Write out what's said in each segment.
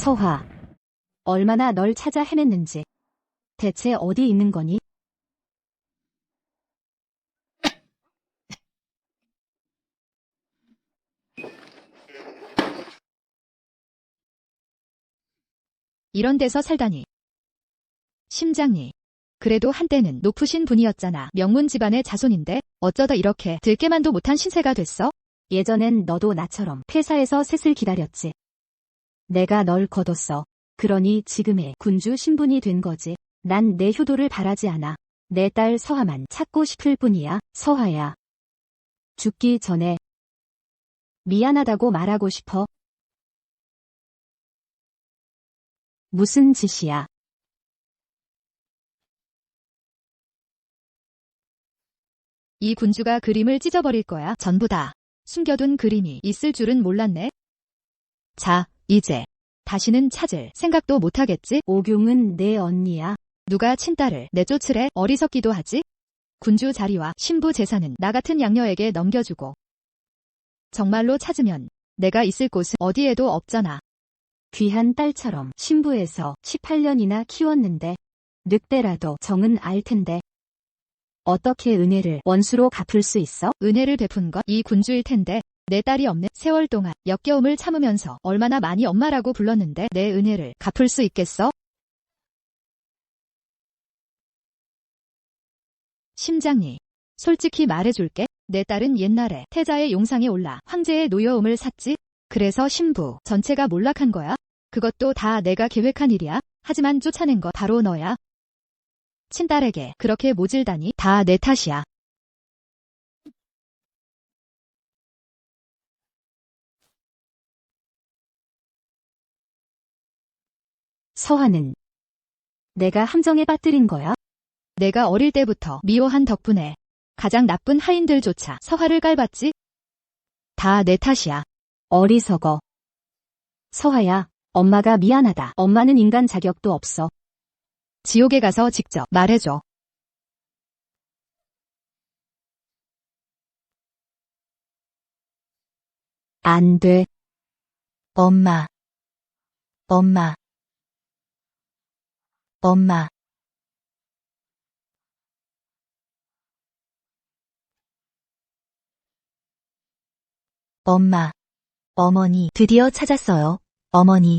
서화. 얼마나 널 찾아 헤맸는지. 대체 어디 있는 거니? 이런 데서 살다니. 심장이. 그래도 한때는 높으신 분이었잖아. 명문 집안의 자손인데 어쩌다 이렇게 들깨만도 못한 신세가 됐어? 예전엔 너도 나처럼 폐사에서 셋을 기다렸지. 내가 널 거뒀어. 그러니 지금의 군주 신분이 된 거지. 난 내 효도를 바라지 않아. 내 딸 서화만 찾고 싶을 뿐이야. 서화야. 죽기 전에 미안하다고 말하고 싶어. 무슨 짓이야? 이 군주가 그림을 찢어버릴 거야. 전부 다. 숨겨둔 그림이 있을 줄은 몰랐네. 자, 이제 다시는 찾을 생각도 못하겠지? 오경은 내 언니야. 누가 친딸을 내쫓으래? 어리석기도 하지? 군주 자리와 신부 재산은 나 같은 양녀에게 넘겨주고. 정말로 찾으면 내가 있을 곳은 어디에도 없잖아. 귀한 딸처럼 신부에서 18년이나 키웠는데 늑대라도 정은 알 텐데. 어떻게 은혜를 원수로 갚을 수 있어? 은혜를 베푼 건 이 군주일 텐데 내 딸이 없는 세월 동안 역겨움을 참으면서 얼마나 많이 엄마라고 불렀는데 내 은혜를 갚을 수 있겠어? 심장이. 솔직히 말해줄게. 내 딸은 옛날에 태자의 용상에 올라 황제의 노여움을 샀지. 그래서 신부 전체가 몰락한 거야. 그것도 다 내가 계획한 일이야. 하지만 쫓아낸 거 바로 너야. 친딸에게 그렇게 모질다니 다 내 탓이야. 서화는 내가 함정에 빠뜨린 거야? 내가 어릴 때부터 미워한 덕분에 가장 나쁜 하인들조차 서화를 깔봤지? 다 내 탓이야. 어리석어. 서화야, 엄마가 미안하다. 엄마는 인간 자격도 없어. 지옥에 가서 직접 말해줘. 안 돼. 엄마. 엄마. 엄마. 엄마. 어머니. 드디어 찾았어요. 어머니.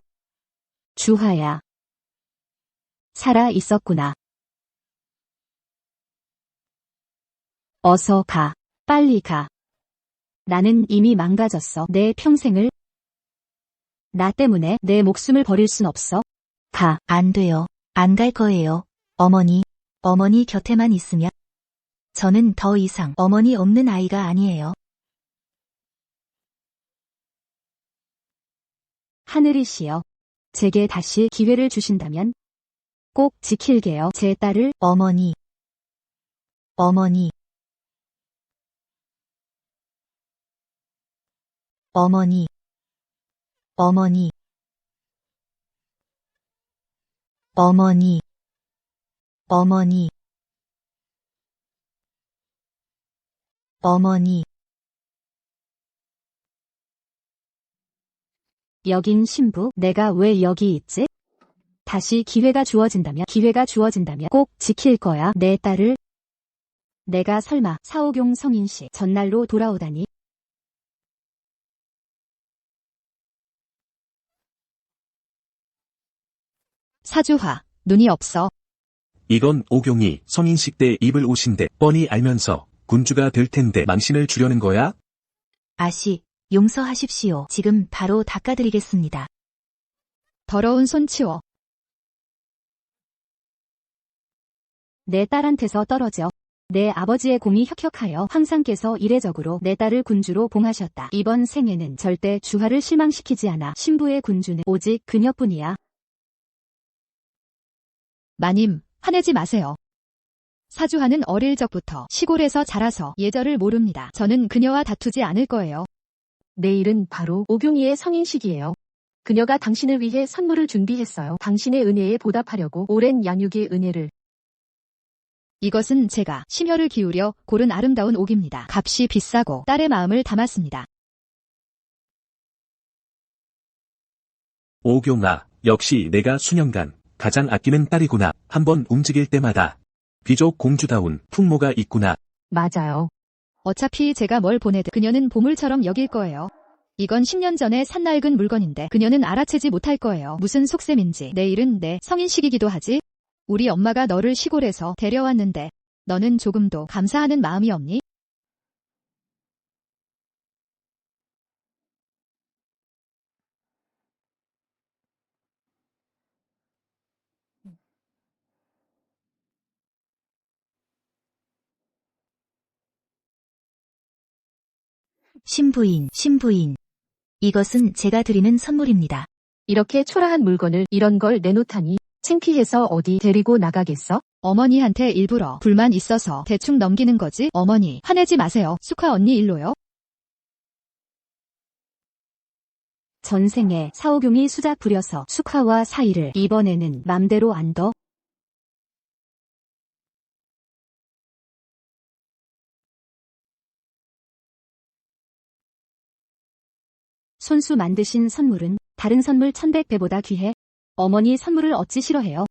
주하야. 살아 있었구나. 어서 가. 빨리 가. 나는 이미 망가졌어. 내 평생을. 나 때문에 내 목숨을 버릴 순 없어. 가. 안 돼요. 안 갈 거예요. 어머니. 어머니 곁에만 있으면. 저는 더 이상 어머니 없는 아이가 아니에요. 하늘이시여. 제게 다시 기회를 주신다면 꼭 지킬게요. 제 딸을. 어머니. 어머니. 어머니. 어머니. 어머니. 어머니. 어머니. 여긴 신부. 내가 왜 여기 있지? 다시 기회가 주어진다면 꼭 지킬 거야. 내 딸을. 내가 설마 사오경 성인씨 전날로 돌아오다니. 사주화. 눈이 없어. 이건 오경이 성인식 때 입을 옷인데 뻔히 알면서 군주가 될 텐데 망신을 주려는 거야? 아씨, 용서하십시오. 지금 바로 닦아드리겠습니다. 더러운 손 치워. 내 딸한테서 떨어져. 내 아버지의 공이 혁혁하여 황상께서 이례적으로 내 딸을 군주로 봉하셨다. 이번 생에는 절대 주하를 실망시키지 않아. 신부의 군주는 오직 그녀뿐이야. 마님, 화내지 마세요. 사주하는 어릴 적부터 시골에서 자라서 예절을 모릅니다. 저는 그녀와 다투지 않을 거예요. 내일은 바로 오경이의 성인식이에요. 그녀가 당신을 위해 선물을 준비했어요. 당신의 은혜에 보답하려고 오랜 양육의 은혜를. 이것은 제가 심혈을 기울여 고른 아름다운 옥입니다. 값이 비싸고 딸의 마음을 담았습니다. 오경아, 역시 내가 수년간 가장 아끼는 딸이구나. 한번 움직일 때마다 귀족 공주다운 풍모가 있구나. 맞아요. 어차피 제가 뭘 보내든 그녀는 보물처럼 여길 거예요. 이건 10년 전에 산 낡은 물건인데 그녀는 알아채지 못할 거예요. 무슨 속셈인지. 내일은 내 성인식이기도 하지. 우리 엄마가 너를 시골에서 데려왔는데 너는 조금도 감사하는 마음이 없니? 신부인. 이것은 제가 드리는 선물입니다. 이렇게 초라한 물건을 이런 걸 내놓다니 창피해서 어디 데리고 나가겠어? 어머니한테 일부러 불만 있어서 대충 넘기는 거지. 어머니, 화내지 마세요. 수카 언니 일로요. 전생에 사오경이 수작 부려서 숙화와 사이를 이번에는 맘대로 안 둬. 손수 만드신 선물은 다른 선물 1100배보다 귀해. 어머니 선물을 어찌 싫어해요?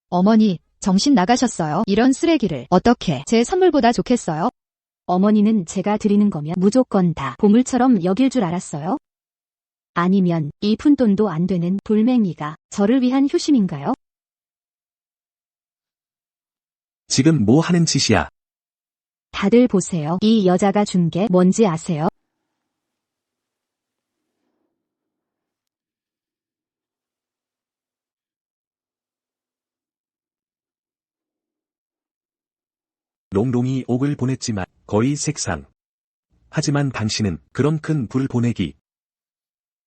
어머니, 정신 나가셨어요? 이런 쓰레기를 어떻게 제 선물보다 좋겠어요? 어머니는 제가 드리는 거면 무조건 다 보물처럼 여길 줄 알았어요? 아니면 이 푼돈도 안 되는 돌멩이가 저를 위한 효심인가요? 지금 뭐 하는 짓이야? 다들 보세요. 이 여자가 준 게 뭔지 아세요? 롱롱이 옥을 보냈지만 거의 색상. 하지만 당신은 그런 큰 불 보내기.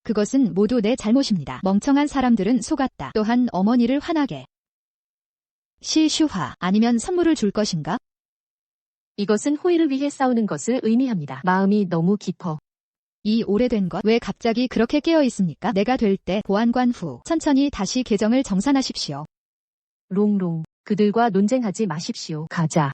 그것은 모두 내 잘못입니다. 멍청한 사람들은 속았다. 또한 어머니를 화나게. 시슈화 아니면 선물을 줄 것인가? 이것은 호의를 위해 싸우는 것을 의미합니다. 마음이 너무 깊어. 이 오래된 것 왜 갑자기 그렇게 깨어 있습니까? 내가 될 때 보안관 후 천천히 다시 계정을 정산하십시오. 롱롱, 그들과 논쟁하지 마십시오. 가자.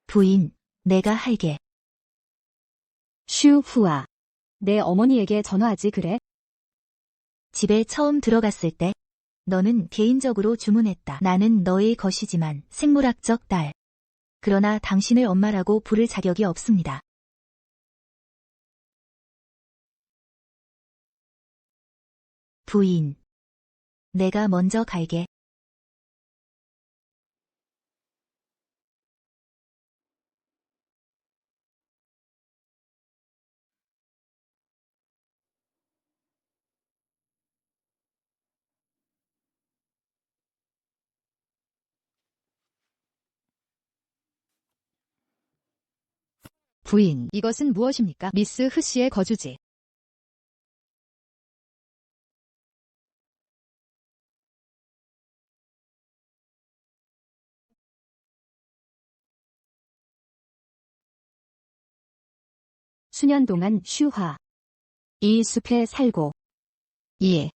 부인, 내가 할게. 슈후아. 내 어머니에게 전화하지 그래? 집에 처음 들어갔을 때 너는 개인적으로 주문했다. 나는 너의 것이지만 생물학적 딸. 그러나 당신을 엄마라고 부를 자격이 없습니다. 부인. 내가 먼저 갈게. 부인, 이것은 무엇입니까? 미스 흐씨의 거주지. 수년 동안 슈화. 이 숲에 살고. 예.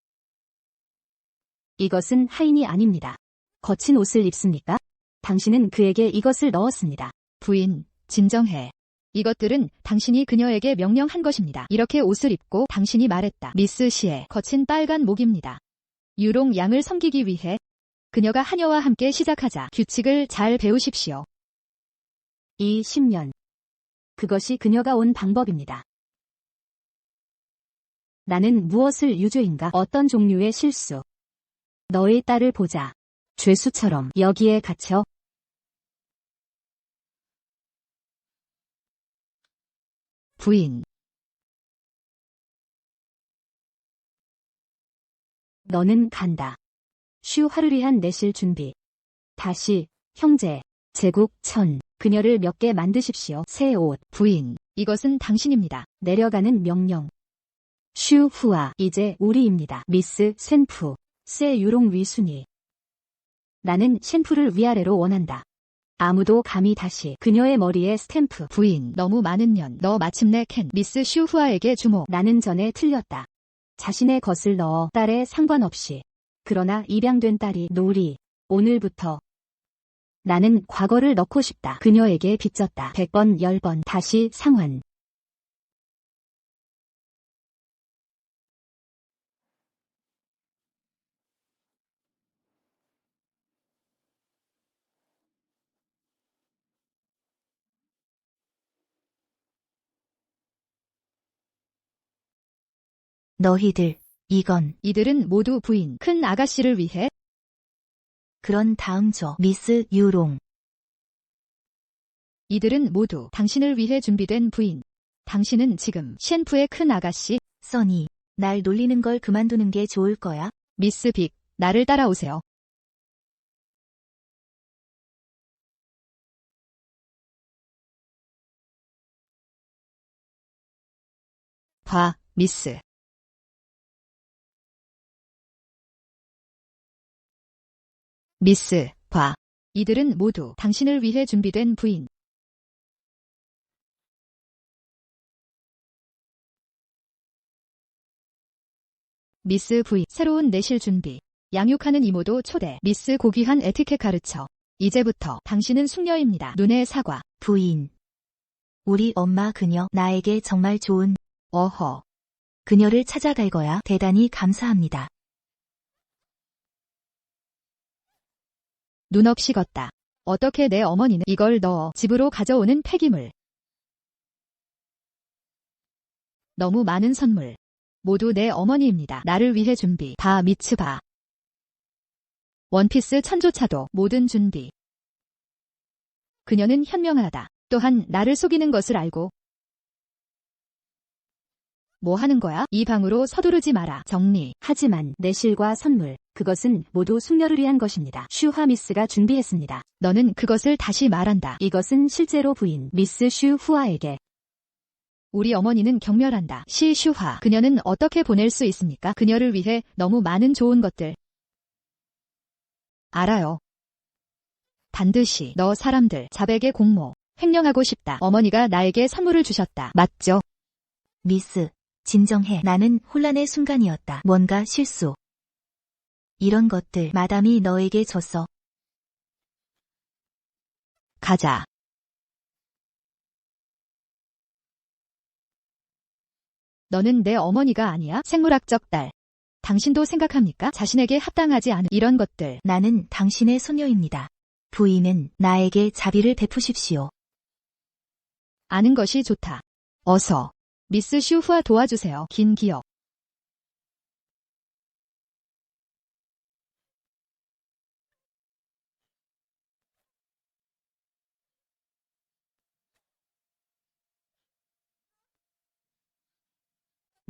이것은 하인이 아닙니다. 거친 옷을 입습니까? 당신은 그에게 이것을 넣었습니다. 부인, 진정해. 이것들은 당신이 그녀에게 명령한 것입니다. 이렇게 옷을 입고 당신이 말했다. 미스 씨의 거친 빨간 목입니다. 유롱 양을 섬기기 위해 그녀가 하녀와 함께 시작하자. 규칙을 잘 배우십시오. 이 10년. 그것이 그녀가 온 방법입니다. 나는 무엇을 유죄인가? 어떤 종류의 실수? 너의 딸을 보자. 죄수처럼 여기에 갇혀. 부인, 너는 간다. 슈화를 위한 내실 준비. 다시, 형제, 제국, 천, 그녀를 몇 개 만드십시오. 새 옷, 부인, 이것은 당신입니다. 내려가는 명령. 슈후아, 이제 우리입니다. 미스 쇤푸, 세 유롱 위순이. 나는 쇤푸를 위아래로 원한다. 아무도 감히 다시 그녀의 머리에 스탬프. 부인, 너무 많은 년. 너 마침내 캔. 미스 슈후아에게 주목. 나는 전에 틀렸다. 자신의 것을 넣어 딸에 상관없이. 그러나 입양된 딸이 놀이, 오늘부터 나는 과거를 넣고 싶다. 그녀에게 빚졌다. 100번, 10번 다시 상환. 너희들, 이건, 이들은 모두 부인, 큰 아가씨를 위해 그런 다음 줘. 미스 유롱. 이들은 모두 당신을 위해 준비된 부인. 당신은 지금 쉔프의 큰 아가씨, 써니, 날 놀리는 걸 그만두는 게 좋을 거야. 미스 빅, 나를 따라오세요. 봐, 미스. 미스, 봐. 이들은 모두 당신을 위해 준비된 부인. 미스 부인, 새로운 내실 준비. 양육하는 이모도 초대. 미스 고귀한 에티켓 가르쳐. 이제부터 당신은 숙녀입니다. 눈의 사과. 부인. 우리 엄마 그녀, 나에게 정말 좋은, 어허. 그녀를 찾아갈 거야. 대단히 감사합니다. 눈 없이 걷다. 어떻게 내 어머니는 이걸 넣어 집으로 가져오는 폐기물. 너무 많은 선물. 모두 내 어머니입니다. 나를 위해 준비. 바 미츠바. 원피스 천조차도 모든 준비. 그녀는 현명하다. 또한 나를 속이는 것을 알고. 뭐 하는 거야? 이 방으로 서두르지 마라. 정리. 하지만 내실과 선물, 그것은 모두 숙녀를 위한 것입니다. 슈화 미스가 준비했습니다. 너는 그것을 다시 말한다. 이것은 실제로 부인 미스 슈 후아에게. 우리 어머니는 경멸한다. 시슈화. 그녀는 어떻게 보낼 수 있습니까? 그녀를 위해 너무 많은 좋은 것들. 알아요. 반드시 너 사람들 자백의 공모 횡령하고 싶다. 어머니가 나에게 선물을 주셨다. 맞죠? 미스, 진정해. 나는 혼란의 순간이었다. 뭔가 실수. 이런 것들 마담이 너에게 줬어. 가자. 너는 내 어머니가 아니야? 생물학적 딸. 당신도 생각합니까? 자신에게 합당하지 않은 이런 것들. 나는 당신의 소녀입니다. 부인은 나에게 자비를 베푸십시오. 아는 것이 좋다. 어서. 미스 슈후아 도와주세요. 긴 기억.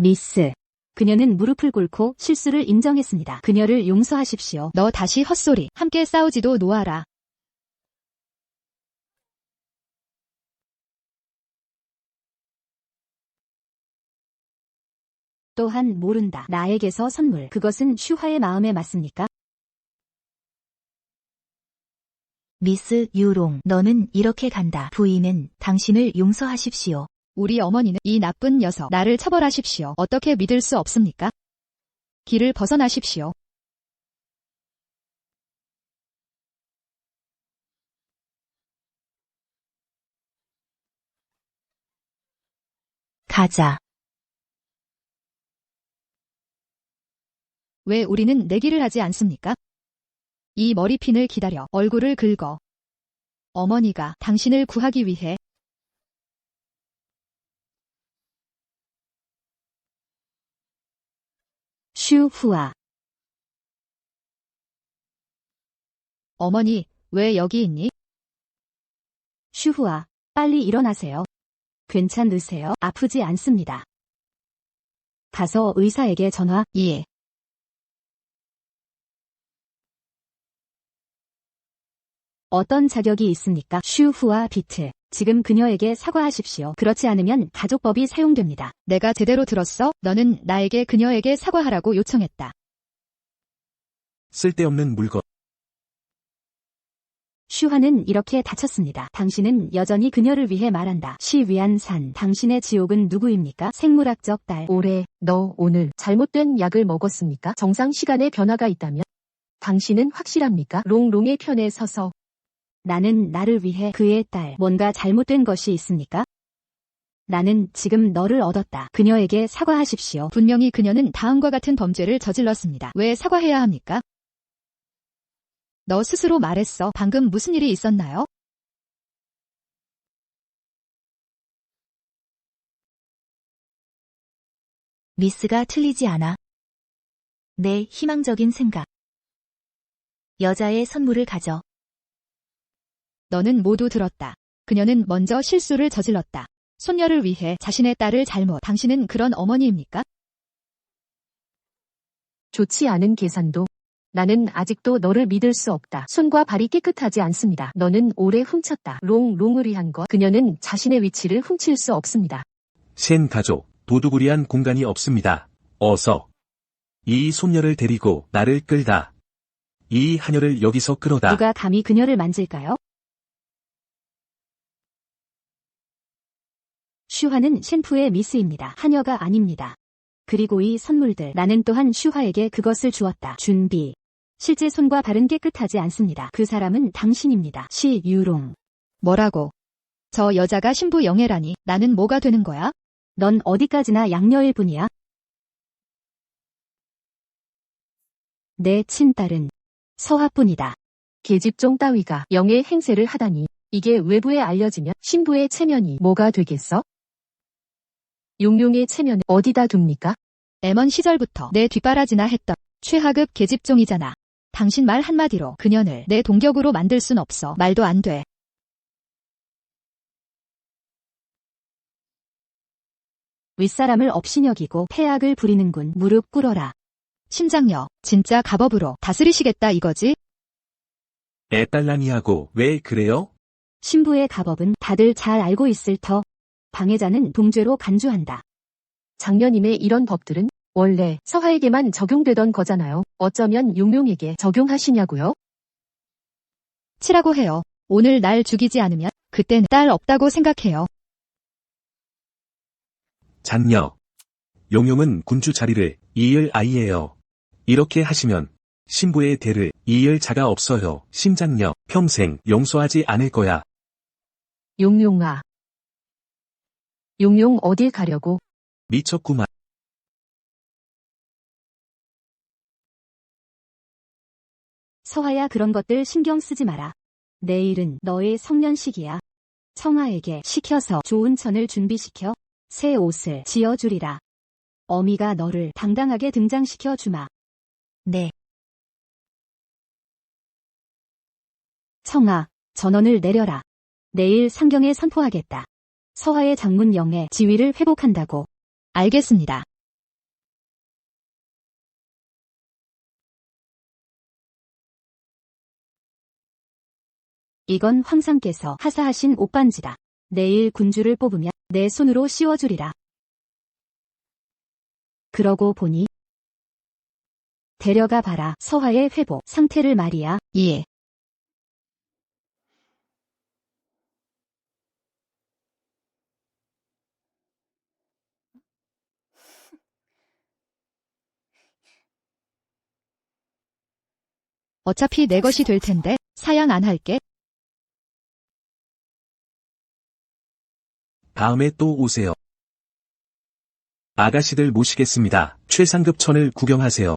미스. 그녀는 무릎을 꿇고 실수를 인정했습니다. 그녀를 용서하십시오. 너 다시 헛소리. 함께 싸우지도 놓아라. 또한 모른다. 나에게서 선물. 그것은 슈화의 마음에 맞습니까? 미스 유롱, 너는 이렇게 간다. 부인은 당신을 용서하십시오. 우리 어머니는 이 나쁜 녀석 나를 처벌하십시오. 어떻게 믿을 수 없습니까? 길을 벗어나십시오. 가자. 왜 우리는 내기를 하지 않습니까? 이 머리핀을 기다려 얼굴을 긁어. 어머니가 당신을 구하기 위해 슈 후아. 어머니, 왜 여기 있니? 슈 후아, 빨리 일어나세요. 괜찮으세요? 아프지 않습니다. 가서 의사에게 전화. 예. 어떤 자격이 있습니까? 슈 후아 비트. 지금 그녀에게 사과하십시오. 그렇지 않으면 가족법이 사용됩니다. 내가 제대로 들었어? 너는 나에게 그녀에게 사과하라고 요청했다. 쓸데없는 물건. 슈화는 이렇게 다쳤습니다. 당신은 여전히 그녀를 위해 말한다. 시위안산. 당신의 지옥은 누구입니까? 생물학적 딸. 올해, 너 오늘 잘못된 약을 먹었습니까? 정상 시간에 변화가 있다면? 당신은 확실합니까? 롱롱의 편에 서서 나는 나를 위해 그의 딸 뭔가 잘못된 것이 있습니까? 나는 지금 너를 얻었다. 그녀에게 사과하십시오. 분명히 그녀는 다음과 같은 범죄를 저질렀습니다. 왜 사과해야 합니까? 너 스스로 말했어. 방금 무슨 일이 있었나요? 미스가 틀리지 않아. 내 희망적인 생각. 여자의 선물을 가져. 너는 모두 들었다. 그녀는 먼저 실수를 저질렀다. 손녀를 위해 자신의 딸을 잘못. 당신은 그런 어머니입니까? 좋지 않은 계산도. 나는 아직도 너를 믿을 수 없다. 손과 발이 깨끗하지 않습니다. 너는 오래 훔쳤다. 롱롱을 위한 것. 그녀는 자신의 위치를 훔칠 수 없습니다. 셴 가족, 도둑우리한 공간이 없습니다. 어서. 이 손녀를 데리고 나를 끌다. 이 하녀를 여기서 끌어다. 누가 감히 그녀를 만질까요? 슈화는 셴프의 미스입니다. 하녀가 아닙니다. 그리고 이 선물들, 나는 또한 슈화에게 그것을 주었다. 준비. 실제 손과 발은 깨끗하지 않습니다. 그 사람은 당신입니다. 시유롱. 뭐라고? 저 여자가 신부 영애라니. 나는 뭐가 되는 거야? 넌 어디까지나 양녀일 뿐이야. 내 친딸은 서화뿐이다. 계집종 따위가 영의 행세를 하다니. 이게 외부에 알려지면 신부의 체면이 뭐가 되겠어? 용용의 체면을 어디다 둡니까? M1 시절부터 내 뒷바라지나 했던 최하급 계집종이잖아. 당신 말 한마디로 그녀를 내 동격으로 만들 순 없어. 말도 안 돼. 윗사람을 업신여기고 폐악을 부리는군. 무릎 꿇어라. 심장녀, 진짜 갑업으로 다스리시겠다 이거지? 애딸랑이하고 왜 그래요? 신부의 갑업은 다들 잘 알고 있을 터. 방해자는 동죄로 간주한다. 장녀님의 이런 법들은 원래 서화에게만 적용되던 거잖아요. 어쩌면 용용에게 적용하시냐고요? 치라고 해요. 오늘 날 죽이지 않으면 그땐 딸 없다고 생각해요. 장녀. 용용은 군주 자리를 이을 아이예요. 이렇게 하시면 신부의 대를 이을 자가 없어요. 심장녀, 평생 용서하지 않을 거야. 용용아. 용용 어딜 가려고? 미쳤구만. 서화야, 그런 것들 신경 쓰지 마라. 내일은 너의 성년식이야. 청아에게 시켜서 좋은 천을 준비시켜 새 옷을 지어주리라. 어미가 너를 당당하게 등장시켜 주마. 네. 청아, 전원을 내려라. 내일 상경에 선포하겠다. 서화의 장문 영의 지위를 회복한다고. 알겠습니다. 이건 황상께서 하사하신 옷반지다. 내일 군주를 뽑으면 내 손으로 씌워주리라. 그러고 보니 데려가 봐라. 서화의 회복 상태를 말이야. 예. 어차피 내 것이 될 텐데 사양 안 할게. 다음에 또 오세요. 아가씨들 모시겠습니다. 최상급 천을 구경하세요.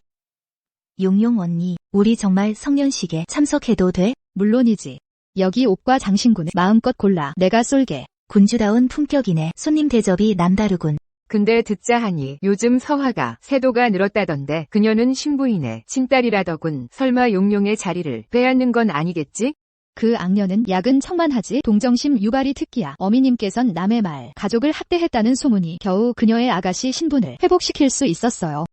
용용 언니, 우리 정말 성년식에 참석해도 돼? 물론이지. 여기 옷과 장신구는 마음껏 골라. 내가 쏠게. 군주다운 품격이네. 손님 대접이 남다르군. 근데 듣자 하니 요즘 서화가 세도가 늘었다던데 그녀는 신부인의 친딸이라더군. 설마 용용의 자리를 빼앗는 건 아니겠지? 그 악녀는 야근 청만하지. 동정심 유발이 특기야. 어미님께선 남의 말, 가족을 학대했다는 소문이 겨우 그녀의 아가씨 신분을 회복시킬 수 있었어요.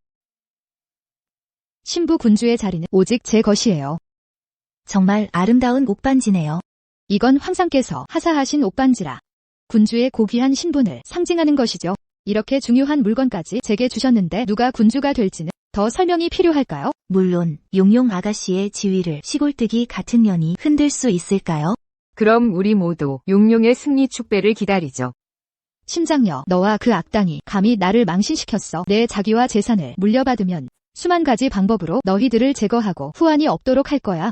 신부 군주의 자리는 오직 제 것이에요. 정말 아름다운 옷반지네요. 이건 황상께서 하사하신 옷반지라. 군주의 고귀한 신분을 상징하는 것이죠. 이렇게 중요한 물건까지 제게 주셨는데 누가 군주가 될지는 더 설명이 필요할까요? 물론 용용 아가씨의 지위를 시골뜨기 같은 년이 흔들 수 있을까요? 그럼 우리 모두 용용의 승리 축배를 기다리죠. 심장녀, 너와 그 악당이 감히 나를 망신시켰어. 내 자기와 재산을 물려받으면 수만 가지 방법으로 너희들을 제거하고 후환이 없도록 할 거야.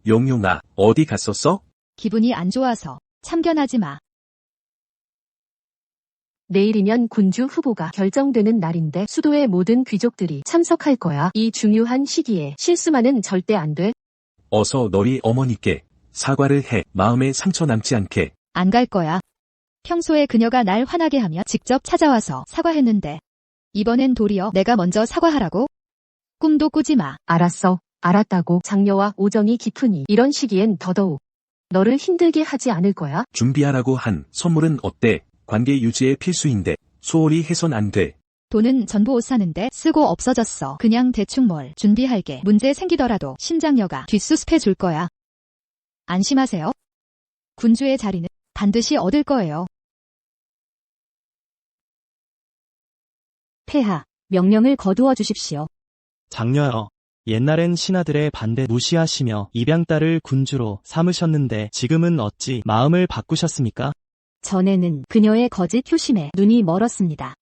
용용아, 어디 갔었어? 기분이 안 좋아서 참견하지 마. 내일이면 군주 후보가 결정되는 날인데 수도의 모든 귀족들이 참석할 거야. 이 중요한 시기에 실수만은 절대 안 돼. 어서 너희 어머니께 사과를 해. 마음에 상처 남지 않게. 안 갈 거야. 평소에 그녀가 날 화나게 하며 직접 찾아와서 사과했는데 이번엔 도리어 내가 먼저 사과하라고? 꿈도 꾸지 마. 알았어. 알았다고. 장녀와 오정이 깊으니 이런 시기엔 더더욱 너를 힘들게 하지 않을 거야. 준비하라고 한 선물은 어때? 관계 유지에 필수인데 소홀히 해선 안 돼. 돈은 전부 옷 사는데 쓰고 없어졌어. 그냥 대충 뭘 준비할게. 문제 생기더라도 신장녀가 뒷수습해 줄 거야. 안심하세요. 군주의 자리는 반드시 얻을 거예요. 폐하, 명령을 거두어 주십시오. 장녀여, 옛날엔 신하들의 반대 무시하시며 입양딸을 군주로 삼으셨는데 지금은 어찌 마음을 바꾸셨습니까? 전에는 그녀의 거짓 효심에 눈이 멀었습니다.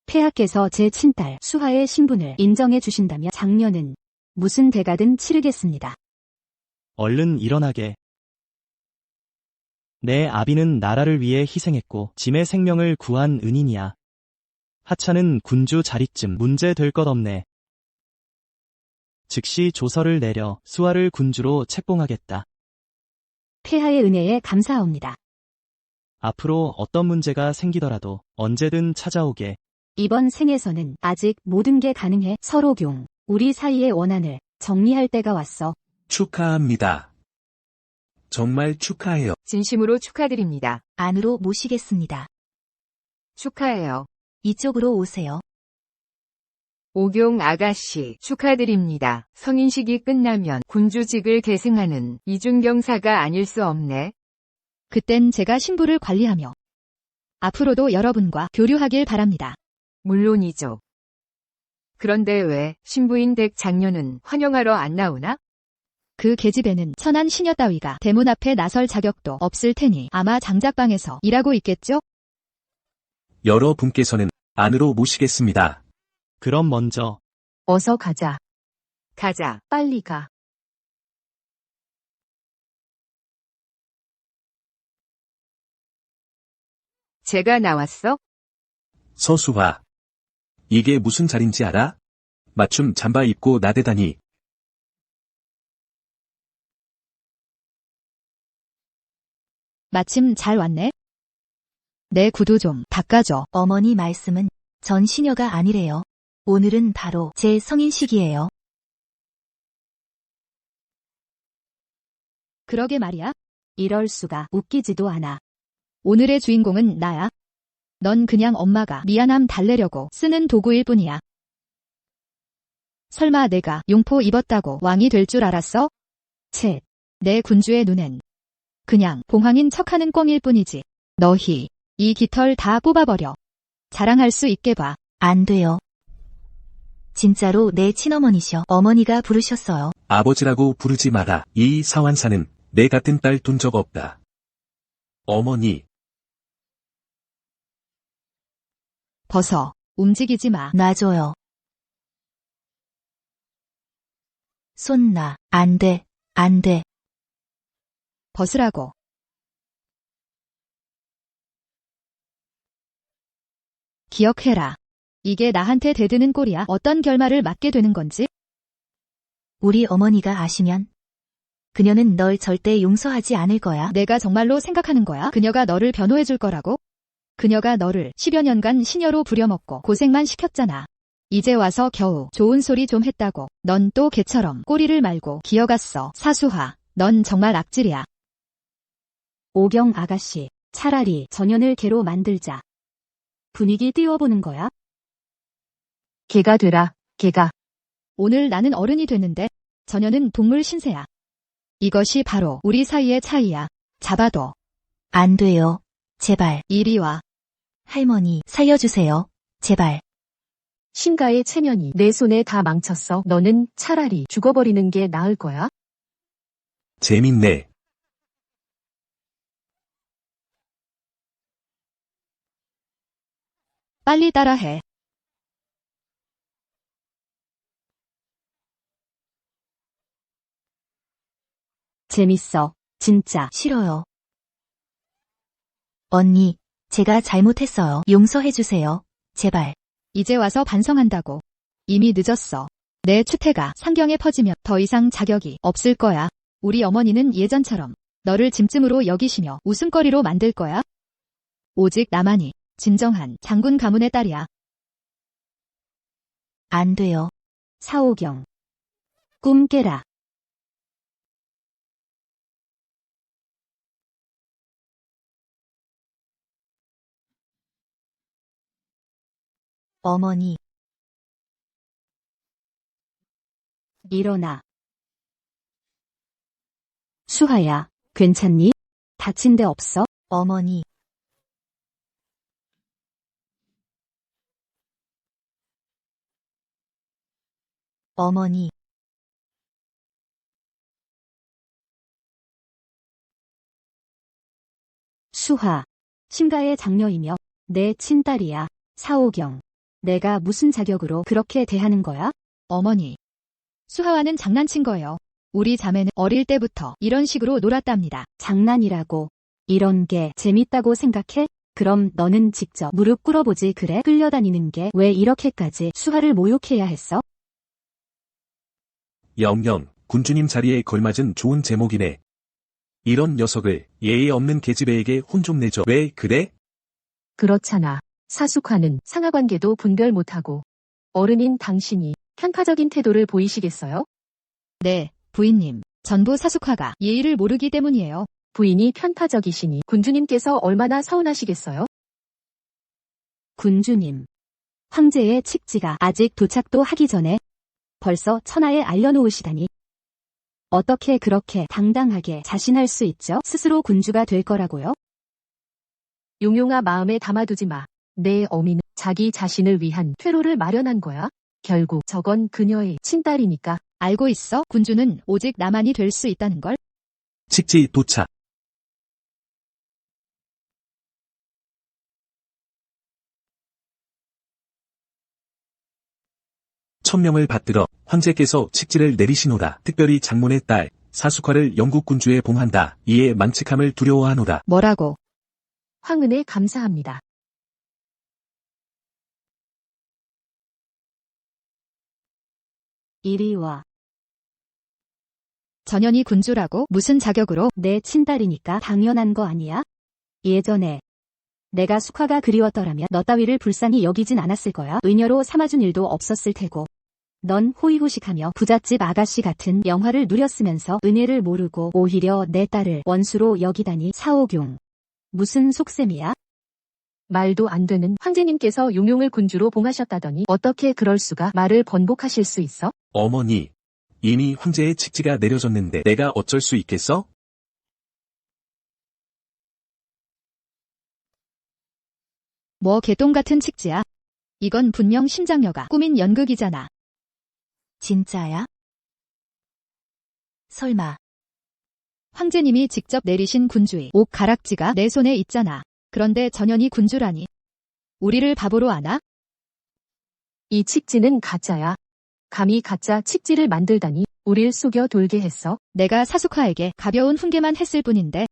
폐하께서 제 친딸 수하의 신분을 인정해 주신다면 장녀는 무슨 대가든 치르겠습니다. 얼른 일어나게. 내 아비는 나라를 위해 희생했고 짐의 생명을 구한 은인이야. 하찮은 군주 자리쯤 문제 될 것 없네. 즉시 조서를 내려 수하를 군주로 책봉하겠다. 폐하의 은혜에 감사합니다. 앞으로 어떤 문제가 생기더라도 언제든 찾아오게. 이번 생에서는 아직 모든 게 가능해. 서로경, 우리 사이의 원한을 정리할 때가 왔어. 축하합니다. 정말 축하해요. 진심으로 축하드립니다. 안으로 모시겠습니다. 축하해요. 이쪽으로 오세요. 오경 아가씨, 축하드립니다. 성인식이 끝나면 군주직을 계승하는 이중경사가 아닐 수 없네. 그땐 제가 신부를 관리하며 앞으로도 여러분과 교류하길 바랍니다. 물론이죠. 그런데 왜 신부인 댁 장녀는 환영하러 안 나오나? 그 계집애는 천한 시녀 따위가 대문 앞에 나설 자격도 없을 테니 아마 장작방에서 일하고 있겠죠? 여러분께서는 안으로 모시겠습니다. 그럼 먼저 어서 가자. 가자. 빨리 가. 제가 나왔어? 서수화. 이게 무슨 자리인지 알아? 맞춤 잠바 입고 나대다니. 마침 잘 왔네. 내 구두 좀 닦아줘. 어머니 말씀은 전 시녀가 아니래요. 오늘은 바로 제 성인식이에요. 그러게 말이야. 이럴 수가. 웃기지도 않아. 오늘의 주인공은 나야. 넌 그냥 엄마가 미안함 달래려고 쓰는 도구일 뿐이야. 설마 내가 용포 입었다고 왕이 될 줄 알았어? 채, 내 군주의 눈엔 그냥 봉황인 척하는 꿩일 뿐이지. 너희 이 깃털 다 뽑아버려. 자랑할 수 있게 봐. 안 돼요. 진짜로 내 친어머니셔. 어머니가 부르셨어요. 아버지라고 부르지 마라. 이 사환사는 내 같은 딸 둔 적 없다. 어머니. 벗어. 움직이지 마. 놔줘요. 손 놔. 안 돼. 안 돼. 벗으라고. 기억해라. 이게 나한테 대드는 꼴이야. 어떤 결말을 맞게 되는 건지. 우리 어머니가 아시면 그녀는 널 절대 용서하지 않을 거야. 내가 정말로 생각하는 거야? 그녀가 너를 변호해 줄 거라고? 그녀가 너를 10여 년간 시녀로 부려먹고 고생만 시켰잖아. 이제 와서 겨우 좋은 소리 좀 했다고. 넌 또 개처럼 꼬리를 말고 기어갔어. 사수하, 넌 정말 악질이야. 오경 아가씨, 차라리 전연을 개로 만들자. 분위기 띄워보는 거야? 개가 되라. 개가. 오늘 나는 어른이 됐는데 전혀는 동물 신세야. 이것이 바로 우리 사이의 차이야. 잡아도. 안 돼요. 제발. 이리 와. 할머니, 살려주세요. 제발. 신가의 체면이 내 손에 다 망쳤어. 너는 차라리 죽어버리는 게 나을 거야. 재밌네. 빨리 따라해. 재밌어. 진짜. 싫어요. 언니, 제가 잘못했어요. 용서해주세요. 제발. 이제 와서 반성한다고. 이미 늦었어. 내 추태가 상경에 퍼지면 더 이상 자격이 없을 거야. 우리 어머니는 예전처럼 너를 짐쯤으로 여기시며 웃음거리로 만들 거야. 오직 나만이 진정한 장군 가문의 딸이야. 안 돼요. 사오경. 꿈 깨라. 어머니, 일어나. 수하야, 괜찮니? 다친 데 없어? 어머니. 어머니, 수하. 심가의 장녀이며 내 친딸이야. 사오경. 내가 무슨 자격으로 그렇게 대하는 거야? 어머니. 수하와는 장난친 거예요. 우리 자매는 어릴 때부터 이런 식으로 놀았답니다. 장난이라고. 이런 게 재밌다고 생각해? 그럼 너는 직접 무릎 꿇어보지 그래? 끌려다니는 게 왜 이렇게까지 수하를 모욕해야 했어? 영영, 군주님 자리에 걸맞은 좋은 제목이네. 이런 녀석을 예의 없는 계집애에게 혼 좀 내줘. 왜 그래? 그렇잖아. 사숙화는 상하관계도 분별 못하고 어른인 당신이 편파적인 태도를 보이시겠어요? 네, 부인님. 전부 사숙화가 예의를 모르기 때문이에요. 부인이 편파적이시니 군주님께서 얼마나 서운하시겠어요? 군주님. 황제의 칙지가 아직 도착도 하기 전에 벌써 천하에 알려놓으시다니. 어떻게 그렇게 당당하게 자신할 수 있죠? 스스로 군주가 될 거라고요? 용용아, 마음에 담아두지 마. 내 어미는 자기 자신을 위한 퇴로를 마련한 거야. 결국 저건 그녀의 친딸이니까. 알고 있어? 군주는 오직 나만이 될 수 있다는 걸? 칙지 도착. 천명을 받들어 황제께서 칙지를 내리시노라. 특별히 장문의 딸 사숙화를 영국 군주에 봉한다. 이에 망측함을 두려워하노라. 뭐라고? 황은혜 감사합니다. 이리 와. 전현이 군주라고? 무슨 자격으로? 내 친딸이니까 당연한 거 아니야? 예전에 내가 숙화가 그리웠더라면 너 따위를 불쌍히 여기진 않았을 거야. 의녀로 삼아준 일도 없었을 테고. 넌 호의호식하며 부잣집 아가씨 같은 영화를 누렸으면서 은혜를 모르고 오히려 내 딸을 원수로 여기다니. 사오경. 무슨 속셈이야? 말도 안 되는. 황제님께서 용용을 군주로 봉하셨다더니 어떻게 그럴 수가. 말을 번복하실 수 있어? 어머니, 이미 황제의 칙지가 내려졌는데 내가 어쩔 수 있겠어? 뭐 개똥 같은 칙지야. 이건 분명 심장녀가 꾸민 연극이잖아. 진짜야? 설마. 황제님이 직접 내리신 군주의 옥 가락지가 내 손에 있잖아. 그런데 전현이 군주라니. 우리를 바보로 아나? 이 칙지는 가짜야. 감히 가짜 칙지를 만들다니. 우릴 속여 돌게 했어. 내가 사숙화에게 가벼운 훈계만 했을 뿐인데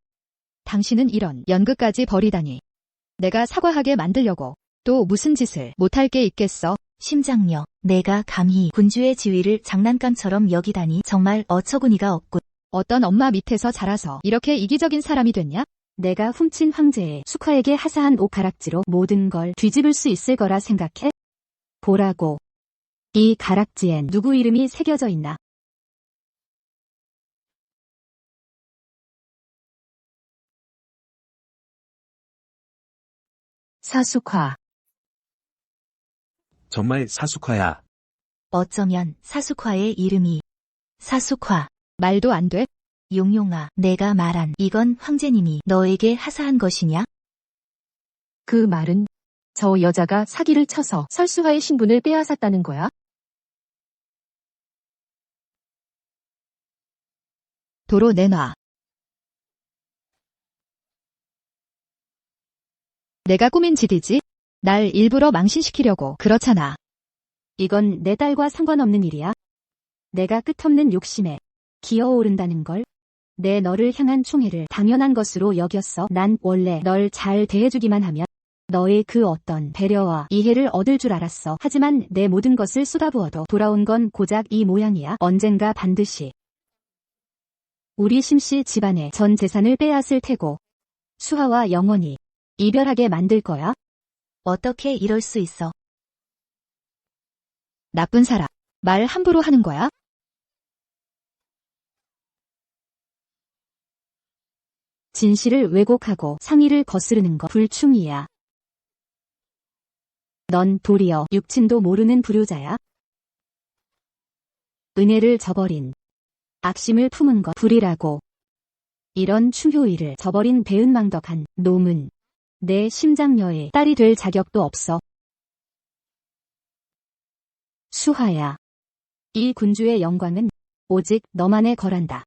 당신은 이런 연극까지 벌이다니. 내가 사과하게 만들려고 또 무슨 짓을 못할 게 있겠어? 심장녀, 내가 감히 군주의 지위를 장난감처럼 여기다니 정말 어처구니가 없군. 어떤 엄마 밑에서 자라서 이렇게 이기적인 사람이 됐냐? 내가 훔친 황제의 숙화에게 하사한 옷가락지로 모든 걸 뒤집을 수 있을 거라 생각해? 보라고. 이 가락지엔 누구 이름이 새겨져 있나? 사숙화. 정말 사숙화야. 어쩌면 사숙화의 이름이. 사숙화. 말도 안 돼. 용용아, 내가 말한 이건 황제님이 너에게 하사한 것이냐? 그 말은 저 여자가 사기를 쳐서 설수화의 신분을 빼앗았다는 거야? 도로 내놔. 내가 꾸민 짓이지? 날 일부러 망신시키려고 그렇잖아. 이건 내 딸과 상관없는 일이야. 내가 끝없는 욕심에 기어오른다는 걸. 내 너를 향한 총애를 당연한 것으로 여겼어. 난 원래 널 잘 대해주기만 하면 너의 그 어떤 배려와 이해를 얻을 줄 알았어. 하지만 내 모든 것을 쏟아부어도 돌아온 건 고작 이 모양이야. 언젠가 반드시 우리 심씨 집안의 전 재산을 빼앗을 테고 수하와 영원히 이별하게 만들 거야. 어떻게 이럴 수 있어? 나쁜 사람. 말 함부로 하는 거야? 진실을 왜곡하고 상의를 거스르는 거 불충이야. 넌 도리어 육친도 모르는 불효자야. 은혜를 저버린, 악심을 품은 것 불이라고. 이런 충효일을 저버린 배은망덕한 놈은 내 심장녀의 딸이 될 자격도 없어. 수하야. 이 군주의 영광은 오직 너만에 거란다.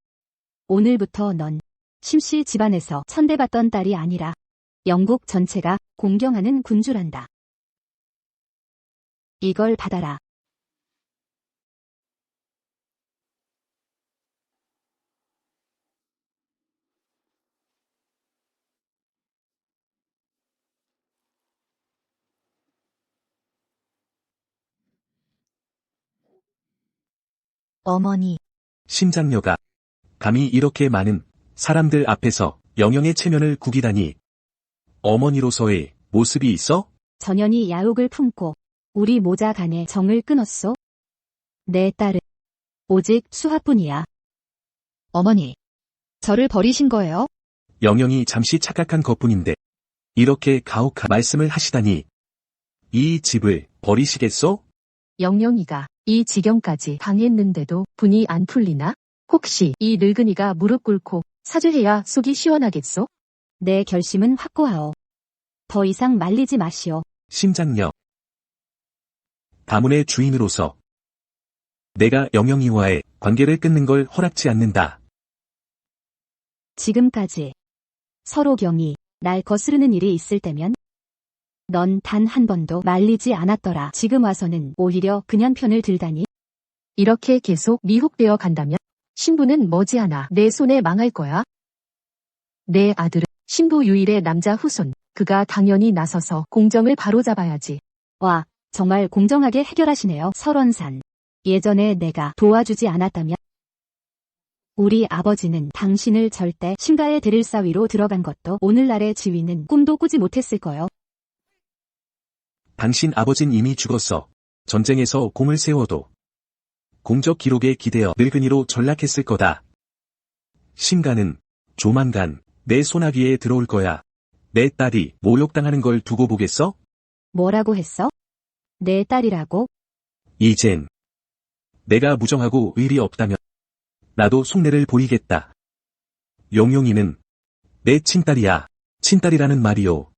오늘부터 넌 심씨 집안에서 천대받던 딸이 아니라 영국 전체가 공경하는 군주란다. 이걸 받아라. 어머니, 심장녀가 감히 이렇게 많은 사람들 앞에서 영영의 체면을 구기다니. 어머니로서의 모습이 있어? 전연이 야욕을 품고 우리 모자 간의 정을 끊었소. 내 딸은 오직 수하뿐이야. 어머니. 저를 버리신 거예요? 영영이 잠시 착각한 것뿐인데 이렇게 가혹한 말씀을 하시다니. 이 집을 버리시겠소? 영영이가 이 지경까지 당했는데도 분이 안 풀리나? 혹시 이 늙은이가 무릎 꿇고 사죄해야 속이 시원하겠소? 내 결심은 확고하오. 더 이상 말리지 마시오. 심장녀. 가문의 주인으로서 내가 영영이와의 관계를 끊는 걸 허락치 않는다. 지금까지 서로 경이 날 거스르는 일이 있을 때면 넌 단 한 번도 말리지 않았더라. 지금 와서는 오히려 그년 편을 들다니. 이렇게 계속 미혹되어 간다면 신부는 머지않아 내 손에 망할 거야. 내 아들은 신부 유일의 남자 후손. 그가 당연히 나서서 공정을 바로잡아야지. 와, 정말 공정하게 해결하시네요. 설원산. 예전에 내가 도와주지 않았다면 우리 아버지는 당신을 절대 신가의 대를 싸위로 들어간 것도 오늘날의 지위는 꿈도 꾸지 못했을 거요. 당신 아버진 이미 죽었어. 전쟁에서 공을 세워도 공적 기록에 기대어 늙은이로 전락했을 거다. 신가는 조만간 내 소나기에 들어올 거야. 내 딸이 모욕당하는 걸 두고 보겠어? 뭐라고 했어? 내 딸이라고? 이젠 내가 무정하고 의리 없다면 나도 속내를 보이겠다. 용용이는 내 친딸이야. 친딸이라는 말이요.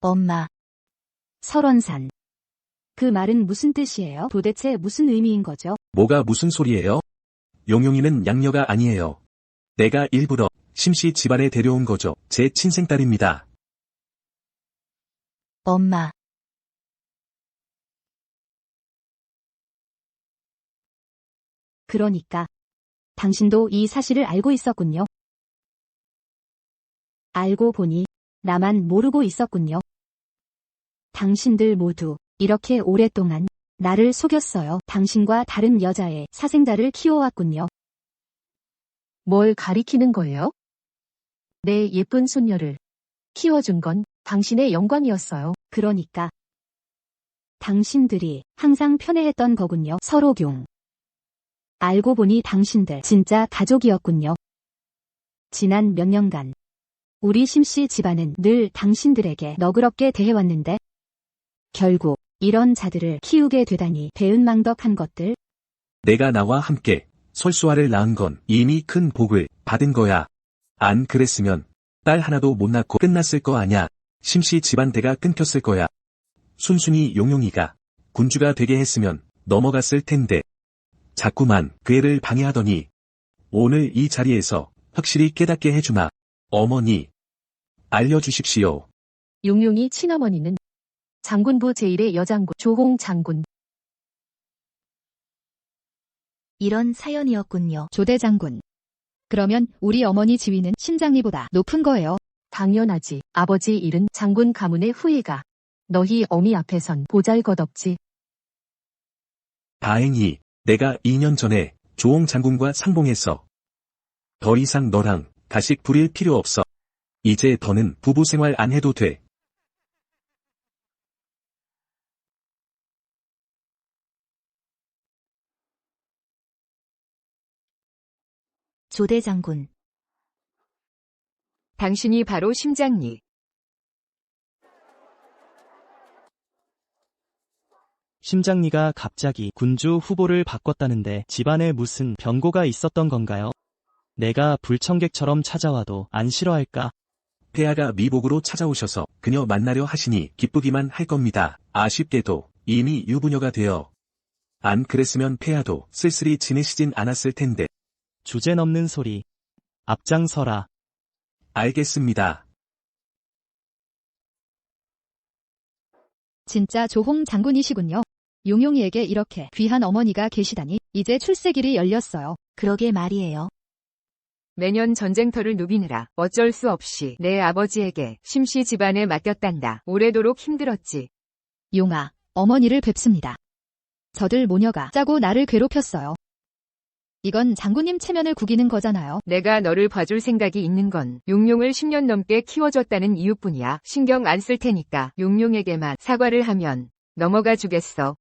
엄마, 설원산. 그 말은 무슨 뜻이에요? 도대체 무슨 의미인 거죠? 뭐가 무슨 소리예요? 용용이는 양녀가 아니에요. 내가 일부러 심씨 집안에 데려온 거죠. 제 친생딸입니다. 엄마, 그러니까 당신도 이 사실을 알고 있었군요. 알고 보니 나만 모르고 있었군요. 당신들 모두 이렇게 오랫동안 나를 속였어요. 당신과 다른 여자의 사생자를 키워왔군요. 뭘 가리키는 거예요? 내 예쁜 손녀를 키워준 건 당신의 영광이었어요. 그러니까 당신들이 항상 편애했던 거군요. 서로경. 알고 보니 당신들 진짜 가족이었군요. 지난 몇 년간 우리 심씨 집안은 늘 당신들에게 너그럽게 대해왔는데 결국 이런 자들을 키우게 되다니 배은망덕한 것들. 내가 나와 함께 설수아를 낳은 건 이미 큰 복을 받은 거야. 안 그랬으면 딸 하나도 못 낳고 끝났을 거 아냐. 심씨 집안 대가 끊겼을 거야. 순순히 용용이가 군주가 되게 했으면 넘어갔을 텐데 자꾸만 그 애를 방해하더니 오늘 이 자리에서 확실히 깨닫게 해주마. 어머니, 알려주십시오. 용용이 친어머니는 장군부 제1의 여장군 조홍 장군. 이런 사연이었군요. 조대 장군. 그러면 우리 어머니 지위는 심장리보다 높은 거예요. 당연하지. 아버지 잃은 장군 가문의 후예가 너희 어미 앞에선 보잘것없지. 다행히 내가 2년 전에 조홍 장군과 상봉했어. 더 이상 너랑 가식 부릴 필요 없어. 이제 더는 부부 생활 안 해도 돼. 조대 장군. 당신이 바로 심장리. 심장리가 갑자기 군주 후보를 바꿨다는데 집안에 무슨 변고가 있었던 건가요? 내가 불청객처럼 찾아와도 안 싫어할까? 폐하가 미복으로 찾아오셔서 그녀 만나려 하시니 기쁘기만 할 겁니다. 아쉽게도 이미 유부녀가 되어. 안 그랬으면 폐하도 쓸쓸히 지내시진 않았을 텐데. 주제 넘는 소리. 앞장서라. 알겠습니다. 진짜 조홍 장군이시군요. 용용이에게 이렇게 귀한 어머니가 계시다니 이제 출세길이 열렸어요. 그러게 말이에요. 매년 전쟁터를 누비느라 어쩔 수 없이 내 아버지에게 심씨 집안에 맡겼단다. 오래도록 힘들었지. 용아, 어머니를 뵙습니다. 저들 모녀가 짜고 나를 괴롭혔어요. 이건 장군님 체면을 구기는 거잖아요. 내가 너를 봐줄 생각이 있는 건 용용을 10년 넘게 키워줬다는 이유뿐이야. 신경 안 쓸 테니까 용용에게만 사과를 하면 넘어가 주겠어.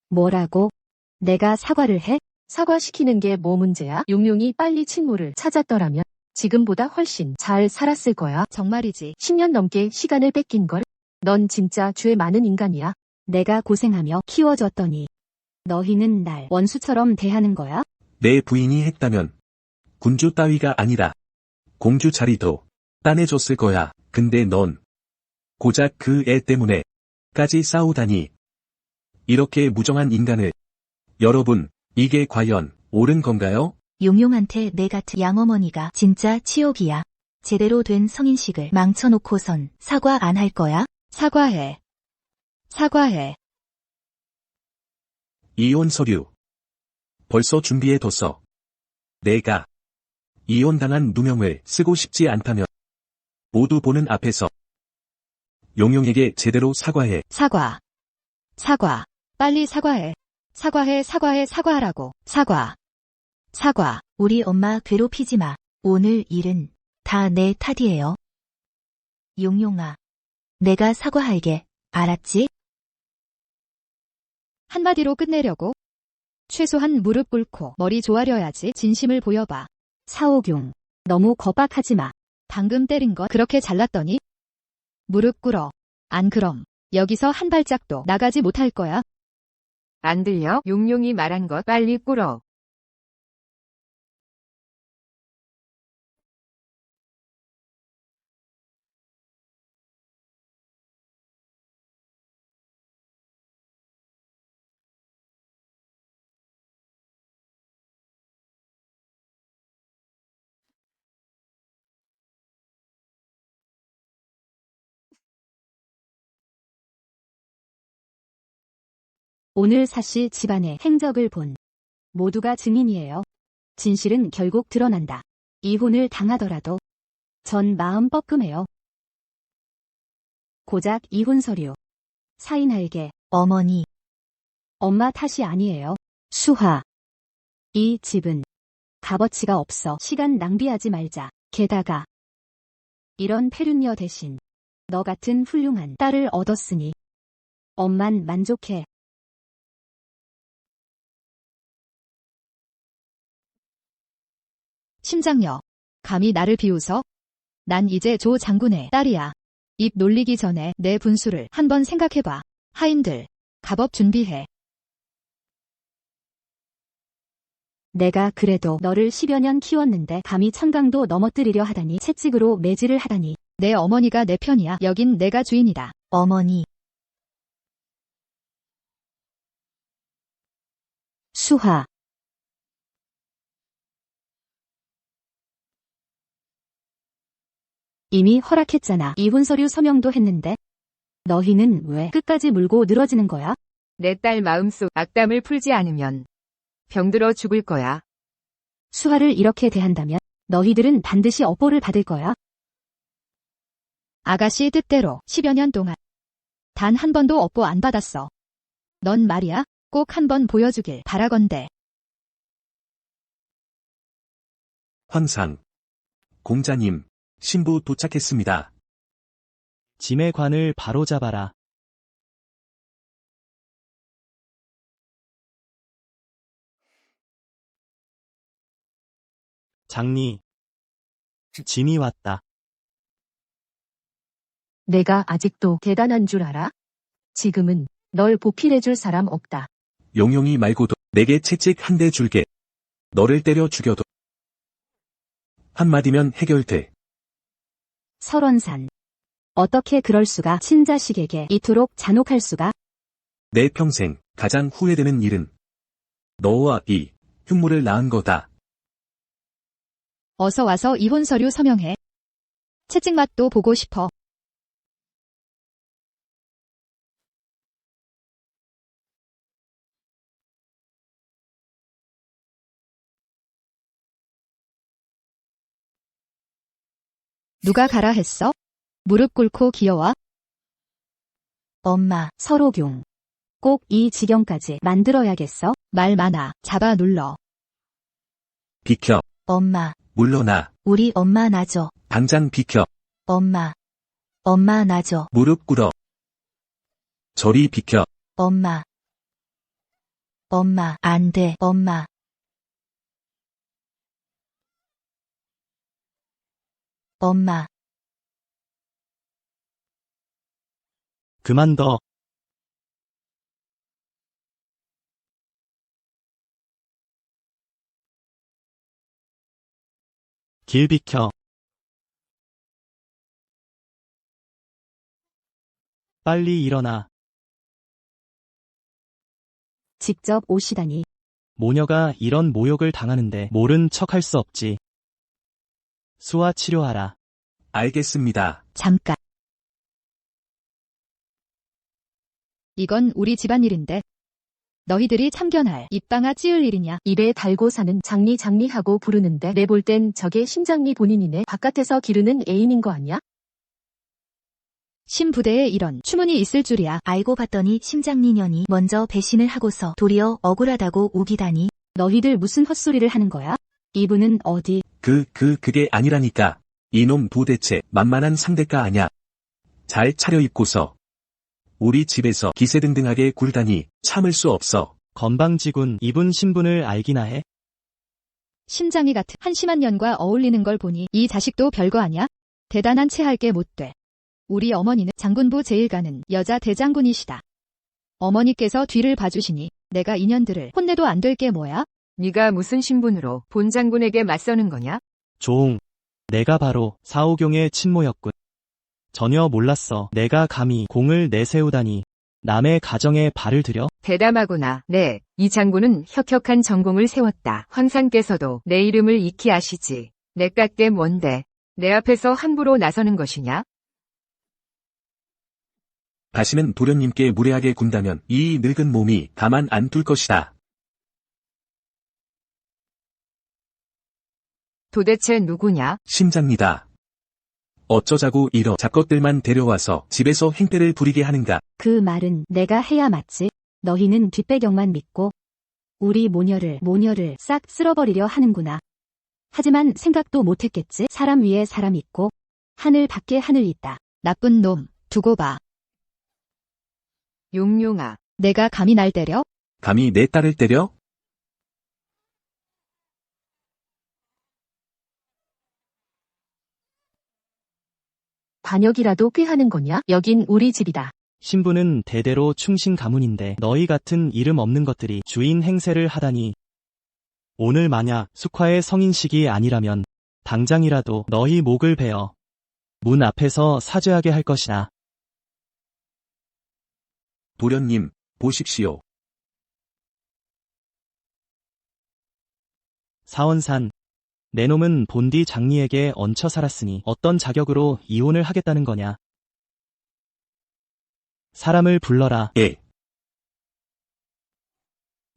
뭐라고? 내가 사과를 해? 사과시키는 게 뭐 문제야? 용용이 빨리 친모를 찾았더라면 지금보다 훨씬 잘 살았을 거야. 정말이지. 10년 넘게 시간을 뺏긴 걸. 넌 진짜 죄 많은 인간이야. 내가 고생하며 키워줬더니 너희는 날 원수처럼 대하는 거야? 내 부인이 했다면 군주 따위가 아니라 공주 자리도 따내줬을 거야. 근데 넌 고작 그 애 때문에까지 싸우다니. 이렇게 무정한 인간을. 여러분, 이게 과연 옳은 건가요? 용용한테 내 같은 양어머니가 진짜 치욕이야. 제대로 된 성인식을 망쳐놓고선 사과 안 할 거야? 사과해. 사과해. 이혼 서류. 벌써 준비해뒀어. 내가 이혼당한 누명을 쓰고 싶지 않다면 모두 보는 앞에서 용용에게 제대로 사과해. 사과. 사과. 빨리 사과해. 사과해, 사과해, 사과하라고. 사과. 사과. 우리 엄마 괴롭히지 마. 오늘 일은 다 내 탓이에요. 용용아. 내가 사과할게. 알았지? 한마디로 끝내려고? 최소한 무릎 꿇고 머리 조아려야지. 진심을 보여봐. 사옥용. 너무 겁박하지 마. 방금 때린 거 그렇게 잘났더니? 무릎 꿇어. 안 그럼 여기서 한 발짝도 나가지 못할 거야. 안 들려? 용용이 말한 것 빨리 꿇어. 오늘 사씨 집안의 행적을 본 모두가 증인이에요. 진실은 결국 드러난다. 이혼을 당하더라도 전 마음 뻐끔해요. 고작 이혼 서류. 사인할게. 어머니. 엄마 탓이 아니에요. 수화. 이 집은 값어치가 없어. 시간 낭비하지 말자. 게다가 이런 폐륜녀 대신 너 같은 훌륭한 딸을 얻었으니 엄만 만족해. 심장녀. 감히 나를 비웃어? 난 이제 조 장군의 딸이야. 입 놀리기 전에 내 분수를 한번 생각해봐. 하인들, 갑업 준비해. 내가 그래도 너를 10여 년 키웠는데 감히 청강도 넘어뜨리려 하다니 채찍으로 매질을 하다니. 내 어머니가 내 편이야. 여긴 내가 주인이다. 어머니. 수화. 이미 허락했잖아. 이혼 서류 서명도 했는데. 너희는 왜 끝까지 물고 늘어지는 거야? 내 딸 마음속 악담을 풀지 않으면 병들어 죽을 거야. 수아를 이렇게 대한다면 너희들은 반드시 업보를 받을 거야. 아가씨 뜻대로 10여 년 동안 단 한 번도 업보 안 받았어. 넌 말이야, 꼭 한 번 보여주길 바라건대. 황상. 공자님, 신부 도착했습니다. 짐의 관을 바로잡아라. 장리. 짐이 왔다. 내가 아직도 대단한 줄 알아? 지금은 널 보필해줄 사람 없다. 용용이 말고도 내게 채찍 한 대 줄게. 너를 때려 죽여도 한마디면 해결돼. 설원산. 어떻게 그럴 수가 친자식에게 이토록 잔혹할 수가? 내 평생 가장 후회되는 일은 너와 이 흉모를 낳은 거다. 어서 와서 이혼 서류 서명해. 채찍 맛도 보고 싶어. 누가 가라 했어? 무릎 꿇고 기어와. 엄마, 서로경. 꼭 이 지경까지 만들어야겠어? 말 많아. 잡아 눌러. 비켜. 엄마, 물러나. 우리 엄마 놔줘. 당장 비켜. 엄마, 엄마 놔줘. 무릎 꿇어. 저리 비켜. 엄마, 엄마, 안 돼, 엄마. 엄마, 그만둬. 길 비켜. 빨리 일어나. 직접 오시다니. 모녀가 이런 모욕을 당하는데 모른 척할 수 없지. 수아 치료하라. 알겠습니다. 잠깐. 이건 우리 집안일인데. 너희들이 참견할 입방아 찌을 일이냐? 입에 달고 사는 장리하고 부르는데 내 볼 땐 저게 심장리 본인이네. 바깥에서 기르는 애인인 거 아니야? 신부대에 이런 추문이 있을 줄이야. 알고 봤더니 심장리년이 먼저 배신을 하고서 도리어 억울하다고 우기다니. 너희들 무슨 헛소리를 하는 거야? 이분은 어디? 그게 아니라니까. 이놈 도대체 만만한 상대가 아냐. 잘 차려입고서 우리 집에서 기세등등하게 굴다니 참을 수 없어. 건방지군. 이분 신분을 알기나 해? 심장이 같은 한심한 년과 어울리는 걸 보니 이 자식도 별거 아냐? 대단한 채 할 게 못 돼. 우리 어머니는 장군부 제1가는 여자 대장군이시다. 어머니께서 뒤를 봐주시니 내가 인연들을 혼내도 안 될 게 뭐야? 네가 무슨 신분으로 본 장군에게 맞서는 거냐? 조옹. 내가 바로 사오경의 친모였군. 전혀 몰랐어. 내가 감히 공을 내세우다니. 남의 가정에 발을 들여? 대담하구나. 네, 이 장군은 혁혁한 전공을 세웠다. 황상께서도 내 이름을 익히 아시지. 내깎게 뭔데? 내 앞에서 함부로 나서는 것이냐? 다시는 도련님께 무례하게 군다면 이 늙은 몸이 가만 안 둘 것이다. 도대체 누구냐? 심장니다. 어쩌자고 이러 잡것들만 데려와서 집에서 행패를 부리게 하는가. 그 말은 내가 해야 맞지. 너희는 뒷배경만 믿고 우리 모녀를 싹 쓸어버리려 하는구나. 하지만 생각도 못했겠지. 사람 위에 사람 있고 하늘 밖에 하늘 있다. 나쁜 놈, 두고 봐. 용용아. 내가 감히 날 때려? 감히 내 딸을 때려? 반역이라도 꾀하는 거냐? 여긴 우리 집이다. 신부는 대대로 충신 가문인데 너희 같은 이름 없는 것들이 주인 행세를 하다니. 오늘 만약 숙화의 성인식이 아니라면 당장이라도 너희 목을 베어 문 앞에서 사죄하게 할 것이다. 도련님, 보십시오. 사원산. 내 놈은 본디 장리에게 얹혀 살았으니 어떤 자격으로 이혼을 하겠다는 거냐. 사람을 불러라. 예.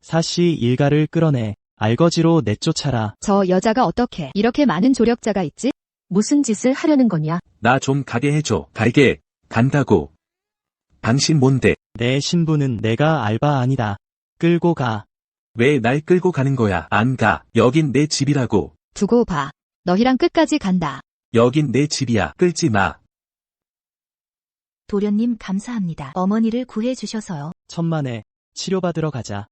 사시 일가를 끌어내 알거지로 내쫓아라. 저 여자가 어떻게 이렇게 많은 조력자가 있지? 무슨 짓을 하려는 거냐? 나 좀 가게 해줘. 갈게. 간다고. 당신 뭔데? 내 신부는 내가 알바 아니다. 끌고 가. 왜 날 끌고 가는 거야? 안 가. 여긴 내 집이라고. 두고 봐. 너희랑 끝까지 간다. 여긴 내 집이야. 끌지 마. 도련님 감사합니다. 어머니를 구해주셔서요. 천만에 치료받으러 가자.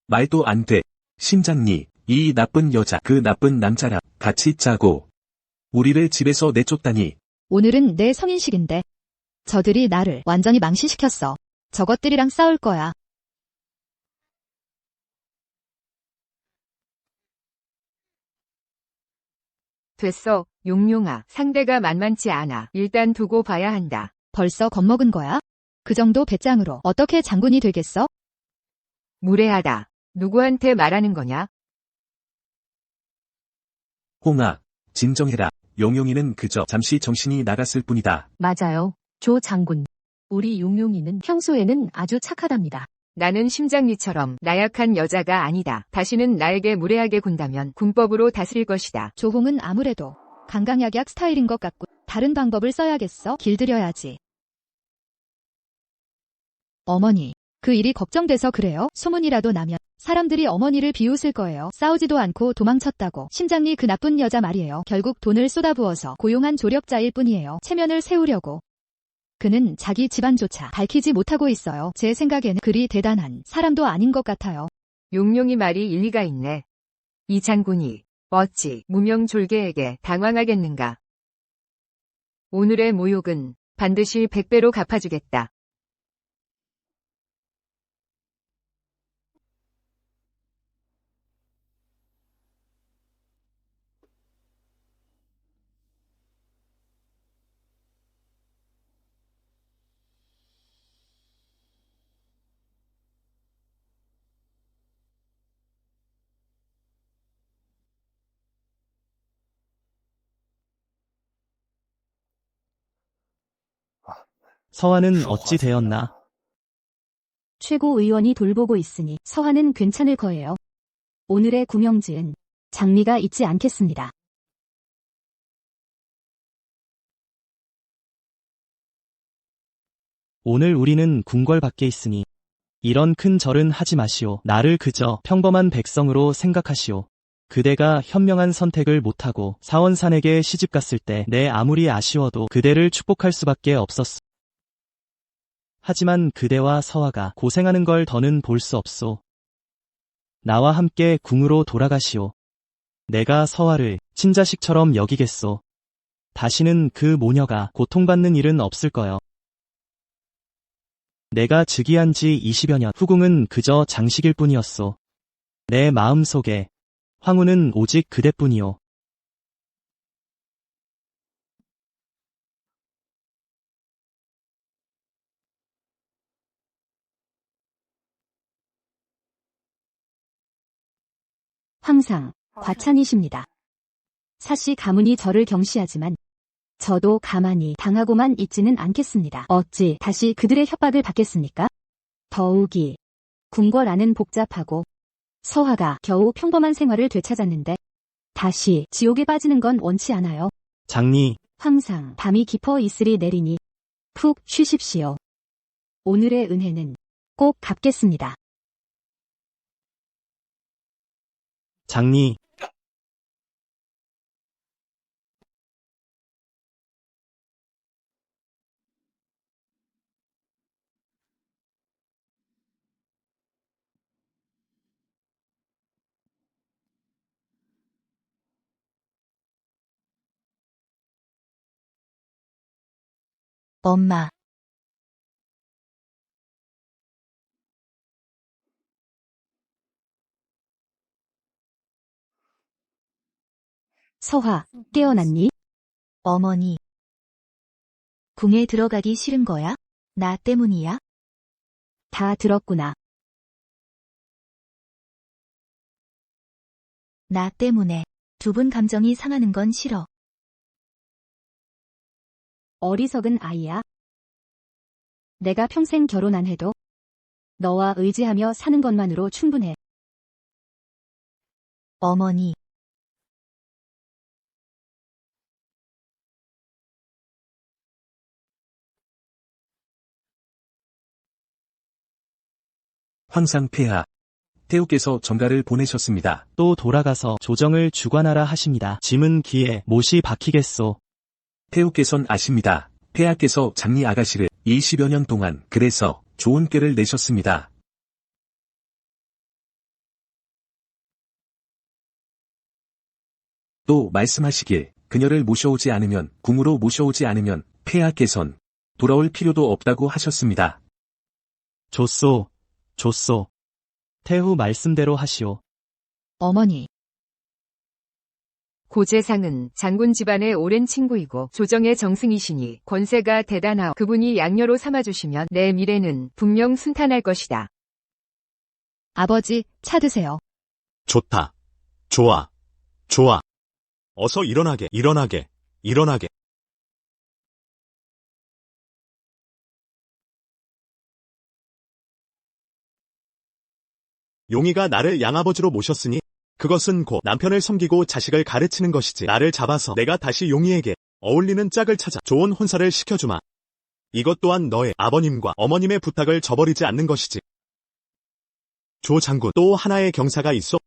말도 안 돼. 심장니, 이 나쁜 여자, 그 나쁜 남자랑 같이 짜고 우리를 집에서 내쫓다니. 오늘은 내 성인식인데. 저들이 나를 완전히 망신시켰어. 저것들이랑 싸울 거야. 됐어, 용용아. 상대가 만만치 않아. 일단 두고 봐야 한다. 벌써 겁먹은 거야? 그 정도 배짱으로 어떻게 장군이 되겠어? 무례하다. 누구한테 말하는 거냐? 홍아, 진정해라. 용용이는 그저 잠시 정신이 나갔을 뿐이다. 맞아요. 조 장군. 우리 용용이는 평소에는 아주 착하답니다. 나는 심장리처럼 나약한 여자가 아니다. 다시는 나에게 무례하게 군다면 군법으로 다스릴 것이다. 조홍은 아무래도 강강약약 스타일인 것 같고 다른 방법을 써야겠어. 길들여야지. 어머니, 그 일이 걱정돼서 그래요? 소문이라도 나면 사람들이 어머니를 비웃을 거예요. 싸우지도 않고 도망쳤다고. 심장리 그 나쁜 여자 말이에요. 결국 돈을 쏟아부어서 고용한 조력자일 뿐이에요. 체면을 세우려고. 그는 자기 집안조차 밝히지 못하고 있어요. 제 생각에는 그리 대단한 사람도 아닌 것 같아요. 용용이 말이 일리가 있네. 이 장군이 어찌 무명졸개에게 당황하겠는가. 오늘의 모욕은 반드시 100배로 갚아주겠다. 서한은 어찌 되었나? 최고의원이 돌보고 있으니 서한은 괜찮을 거예요. 오늘의 구명지은 장미가 있지 않겠습니다. 오늘 우리는 궁궐 밖에 있으니 이런 큰 절은 하지 마시오. 나를 그저 평범한 백성으로 생각하시오. 그대가 현명한 선택을 못하고 사원산에게 시집갔을 때 내 아무리 아쉬워도 그대를 축복할 수밖에 없었소. 하지만 그대와 서화가 고생하는 걸 더는 볼 수 없소. 나와 함께 궁으로 돌아가시오. 내가 서화를 친자식처럼 여기겠소. 다시는 그 모녀가 고통받는 일은 없을 거요. 내가 즉위한 지 20여 년 후궁은 그저 장식일 뿐이었소. 내 마음속에 황후는 오직 그대뿐이오. 항상 과찬이십니다. 사씨 가문이 저를 경시하지만 저도 가만히 당하고만 있지는 않겠습니다. 어찌 다시 그들의 협박을 받겠습니까? 더욱이 궁궐 안은 복잡하고 서화가 겨우 평범한 생활을 되찾았는데 다시 지옥에 빠지는 건 원치 않아요. 장리, 항상 밤이 깊어 있으리 내리니 푹 쉬십시오. 오늘의 은혜는 꼭 갚겠습니다. 장리. 엄마. 서화, 깨어났니? 어머니. 궁에 들어가기 싫은 거야? 나 때문이야? 다 들었구나. 나 때문에 두 분 감정이 상하는 건 싫어. 어리석은 아이야. 내가 평생 결혼 안 해도 너와 의지하며 사는 것만으로 충분해. 어머니, 황상폐하. 태우께서 전가를 보내셨습니다. 또 돌아가서 조정을 주관하라 하십니다. 짐은 기에 못이 박히겠소. 태우께선 아십니다. 폐하께서 장리 아가씨를 20여 년 동안 그래서 좋은 꾀를 내셨습니다. 또 말씀하시길 그녀를 모셔오지 않으면 궁으로 모셔오지 않으면 폐하께선 돌아올 필요도 없다고 하셨습니다. 좋소. 좋소. 태후 말씀대로 하시오. 어머니, 고재상은 장군 집안의 오랜 친구이고 조정의 정승이시니 권세가 대단하오. 그분이 양녀로 삼아주시면 내 미래는 분명 순탄할 것이다. 아버지, 차 드세요. 좋다. 좋아. 좋아. 어서 일어나게, 일어나게, 일어나게. 용의가 나를 양아버지로 모셨으니 그것은 곧 남편을 섬기고 자식을 가르치는 것이지. 나를 잡아서 내가 다시 용의에게 어울리는 짝을 찾아 좋은 혼사를 시켜주마. 이것 또한 너의 아버님과 어머님의 부탁을 저버리지 않는 것이지. 조 장군, 또 하나의 경사가 있어.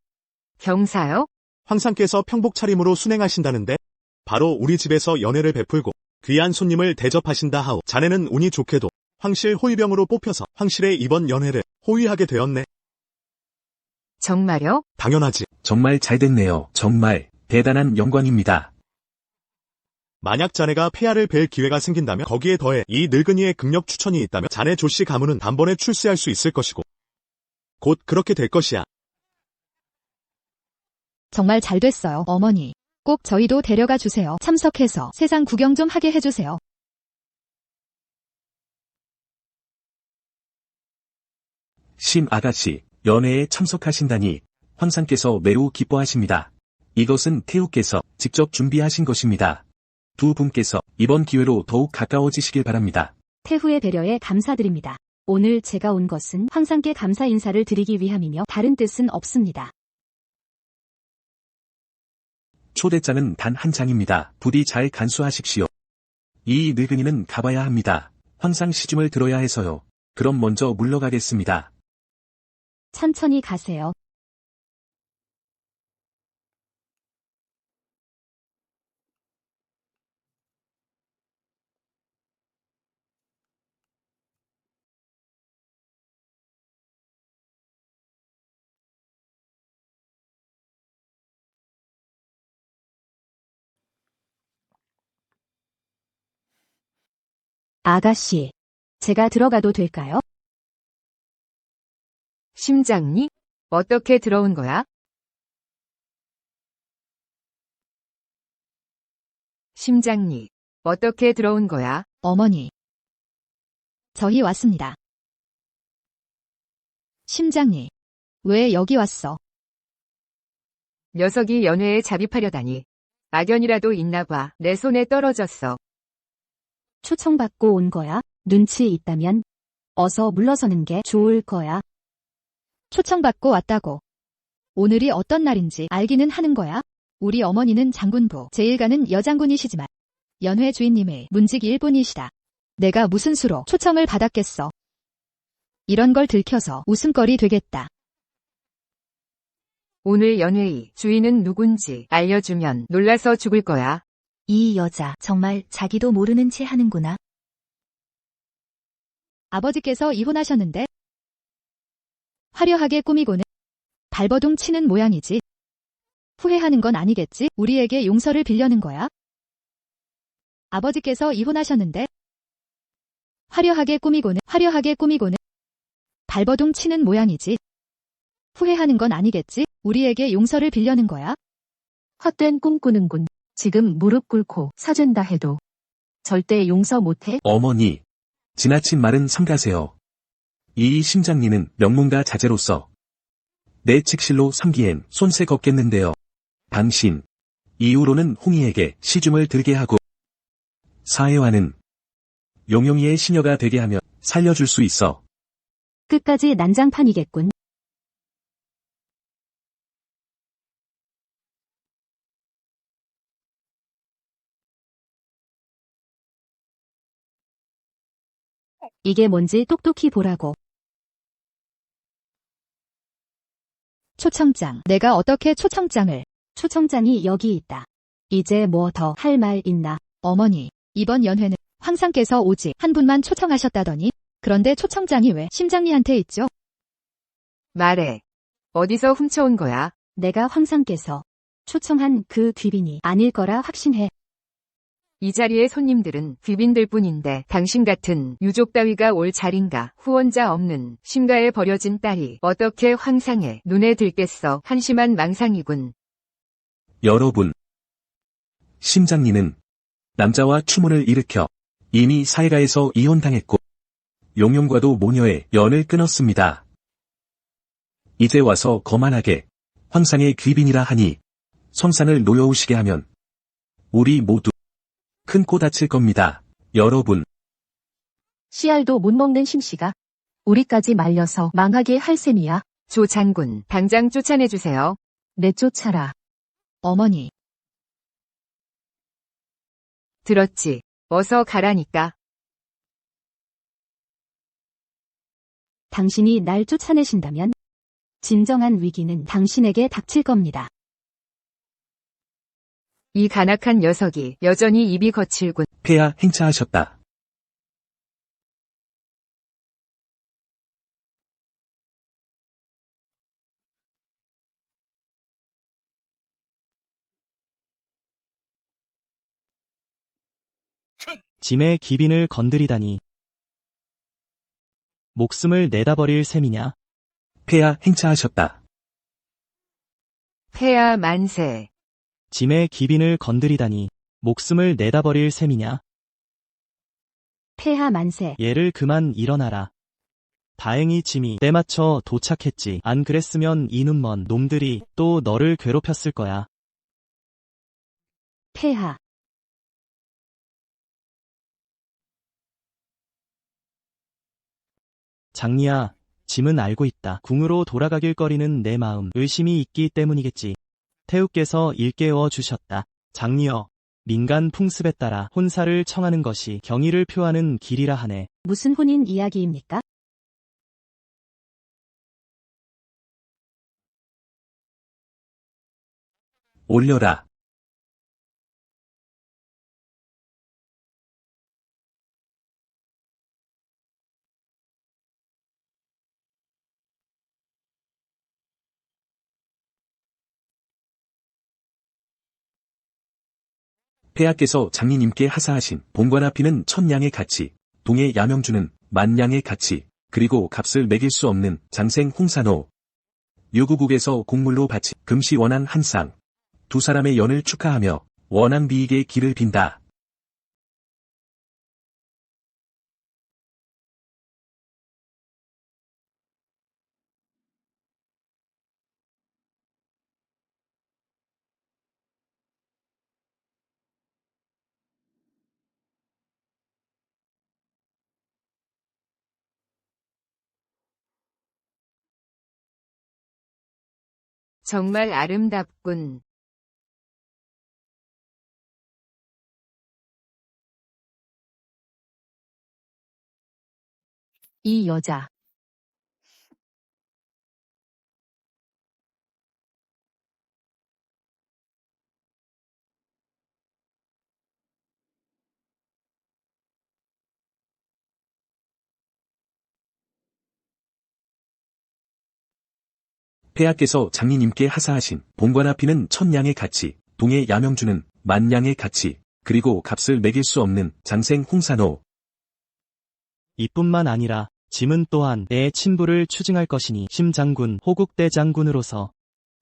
경사요? 황상께서 평복 차림으로 순행하신다는데 바로 우리 집에서 연회를 베풀고 귀한 손님을 대접하신다 하오. 자네는 운이 좋게도 황실 호위병으로 뽑혀서 황실의 이번 연회를 호위하게 되었네. 정말요? 당연하지. 정말 잘 됐네요. 정말 대단한 영광입니다. 만약 자네가 폐하를 뵐 기회가 생긴다면 거기에 더해 이 늙은이의 극력 추천이 있다면 자네 조씨 가문은 단번에 출세할 수 있을 것이고 곧 그렇게 될 것이야. 정말 잘 됐어요, 어머니. 꼭 저희도 데려가 주세요. 참석해서 세상 구경 좀 하게 해주세요. 심 아가씨, 연회에 참석하신다니 황상께서 매우 기뻐하십니다. 이것은 태우께서 직접 준비하신 것입니다. 두 분께서 이번 기회로 더욱 가까워지시길 바랍니다. 태후의 배려에 감사드립니다. 오늘 제가 온 것은 황상께 감사 인사를 드리기 위함이며 다른 뜻은 없습니다. 초대장은 단 한 장입니다. 부디 잘 간수하십시오. 이 늙은이는 가봐야 합니다. 황상 시중을 들어야 해서요. 그럼 먼저 물러가겠습니다. 천천히 가세요. 아가씨, 제가 들어가도 될까요? 심장니? 어떻게 들어온 거야? 심장니, 어떻게 들어온 거야? 어머니. 저희 왔습니다. 심장님, 왜 여기 왔어? 녀석이 연회에 잡입하려다니. 악연이라도 있나 봐. 내 손에 떨어졌어. 초청받고 온 거야? 눈치 있다면 어서 물러서는 게 좋을 거야. 초청받고 왔다고. 오늘이 어떤 날인지 알기는 하는 거야? 우리 어머니는 장군부 제1가는 여장군이시지만 연회 주인님의 문직 1분이시다. 내가 무슨 수로 초청을 받았겠어. 이런 걸 들켜서 웃음거리 되겠다. 오늘 연회의 주인은 누군지 알려주면 놀라서 죽을 거야. 이 여자 정말 자기도 모르는 채 하는구나. 아버지께서 이혼하셨는데 화려하게 꾸미고는 발버둥 치는 모양이지. 후회하는 건 아니겠지? 우리에게 용서를 빌려는 거야? 아버지께서 이혼하셨는데 화려하게 꾸미고는 발버둥 치는 모양이지. 후회하는 건 아니겠지? 우리에게 용서를 빌려는 거야? 헛된 꿈 꾸는군. 지금 무릎 꿇고 사죄다 해도 절대 용서 못해. 어머니, 지나친 말은 삼가세요. 이 심장리는 명문가 자제로서 내 직실로 삼기엔 손색 없겠는데요. 당신. 이후로는 홍희에게 시중을 들게 하고 사해와는 용용이의 시녀가 되게 하며 살려줄 수 있어. 끝까지 난장판이겠군. 이게 뭔지 똑똑히 보라고. 초청장. 내가 어떻게 초청장을? 초청장이 여기 있다. 이제 뭐 더 할 말 있나? 어머니, 이번 연회는 황상께서 오직 한 분만 초청하셨다더니 그런데 초청장이 왜 심장리한테 있죠? 말해. 어디서 훔쳐온 거야? 내가 황상께서 초청한 그 귀빈이 아닐 거라 확신해. 이 자리의 손님들은 귀빈들 뿐인데 당신 같은 유족 따위가 올 자린가 후원자 없는 심가에 버려진 딸이 어떻게 황상의 눈에 들겠어. 한심한 망상이군. 여러분. 심장리는 남자와 추문을 일으켜 이미 사해가에서 이혼당했고 용용과도 모녀의 연을 끊었습니다. 이제 와서 거만하게 황상의 귀빈이라 하니 성산을 놓여오시게 하면 우리 모두 큰 코 다칠 겁니다. 여러분. 씨알도 못 먹는 심씨가 우리까지 말려서 망하게 할 셈이야. 조 장군, 당장 쫓아내주세요. 내쫓아라. 어머니, 들었지? 어서 가라니까. 당신이 날 쫓아내신다면 진정한 위기는 당신에게 닥칠 겁니다. 이 간악한 녀석이 여전히 입이 거칠군. 폐하 행차하셨다. 짐의 기빈을 건드리다니. 목숨을 내다버릴 셈이냐? 폐하 행차하셨다. 폐하 만세. 짐의 기빈을 건드리다니. 목숨을 내다버릴 셈이냐? 폐하 만세. 얘를 그만 일어나라. 다행히 짐이 때맞춰 도착했지. 안 그랬으면 이 눈먼 놈들이 또 너를 괴롭혔을 거야. 폐하. 장리야, 짐은 알고 있다. 궁으로 돌아가길 꺼리는 내 마음, 의심이 있기 때문이겠지. 태우께서 일깨워 주셨다. 장리여, 민간 풍습에 따라 혼사를 청하는 것이 경의를 표하는 길이라 하네. 무슨 혼인 이야기입니까? 올려라. 폐하께서 장리님께 하사하신 본관 앞이는 1000냥의 가치, 동해 야명주는 10,000냥의 가치, 그리고 값을 매길 수 없는 장생 홍산호. 유구국에서 공물로 바친 금시 원한 한 쌍. 두 사람의 연을 축하하며 원한 비익의 길을 빈다. 정말 아름답군. 이 여자. 폐하께서 장리님께 하사하신 본관 앞이는 1000냥의 가치, 동해 야명주는 10,000냥의 가치, 그리고 값을 매길 수 없는 장생 홍산호. 이뿐만 아니라 짐은 또한 내 친부를 추징할 것이니 심장군, 호국대장군으로서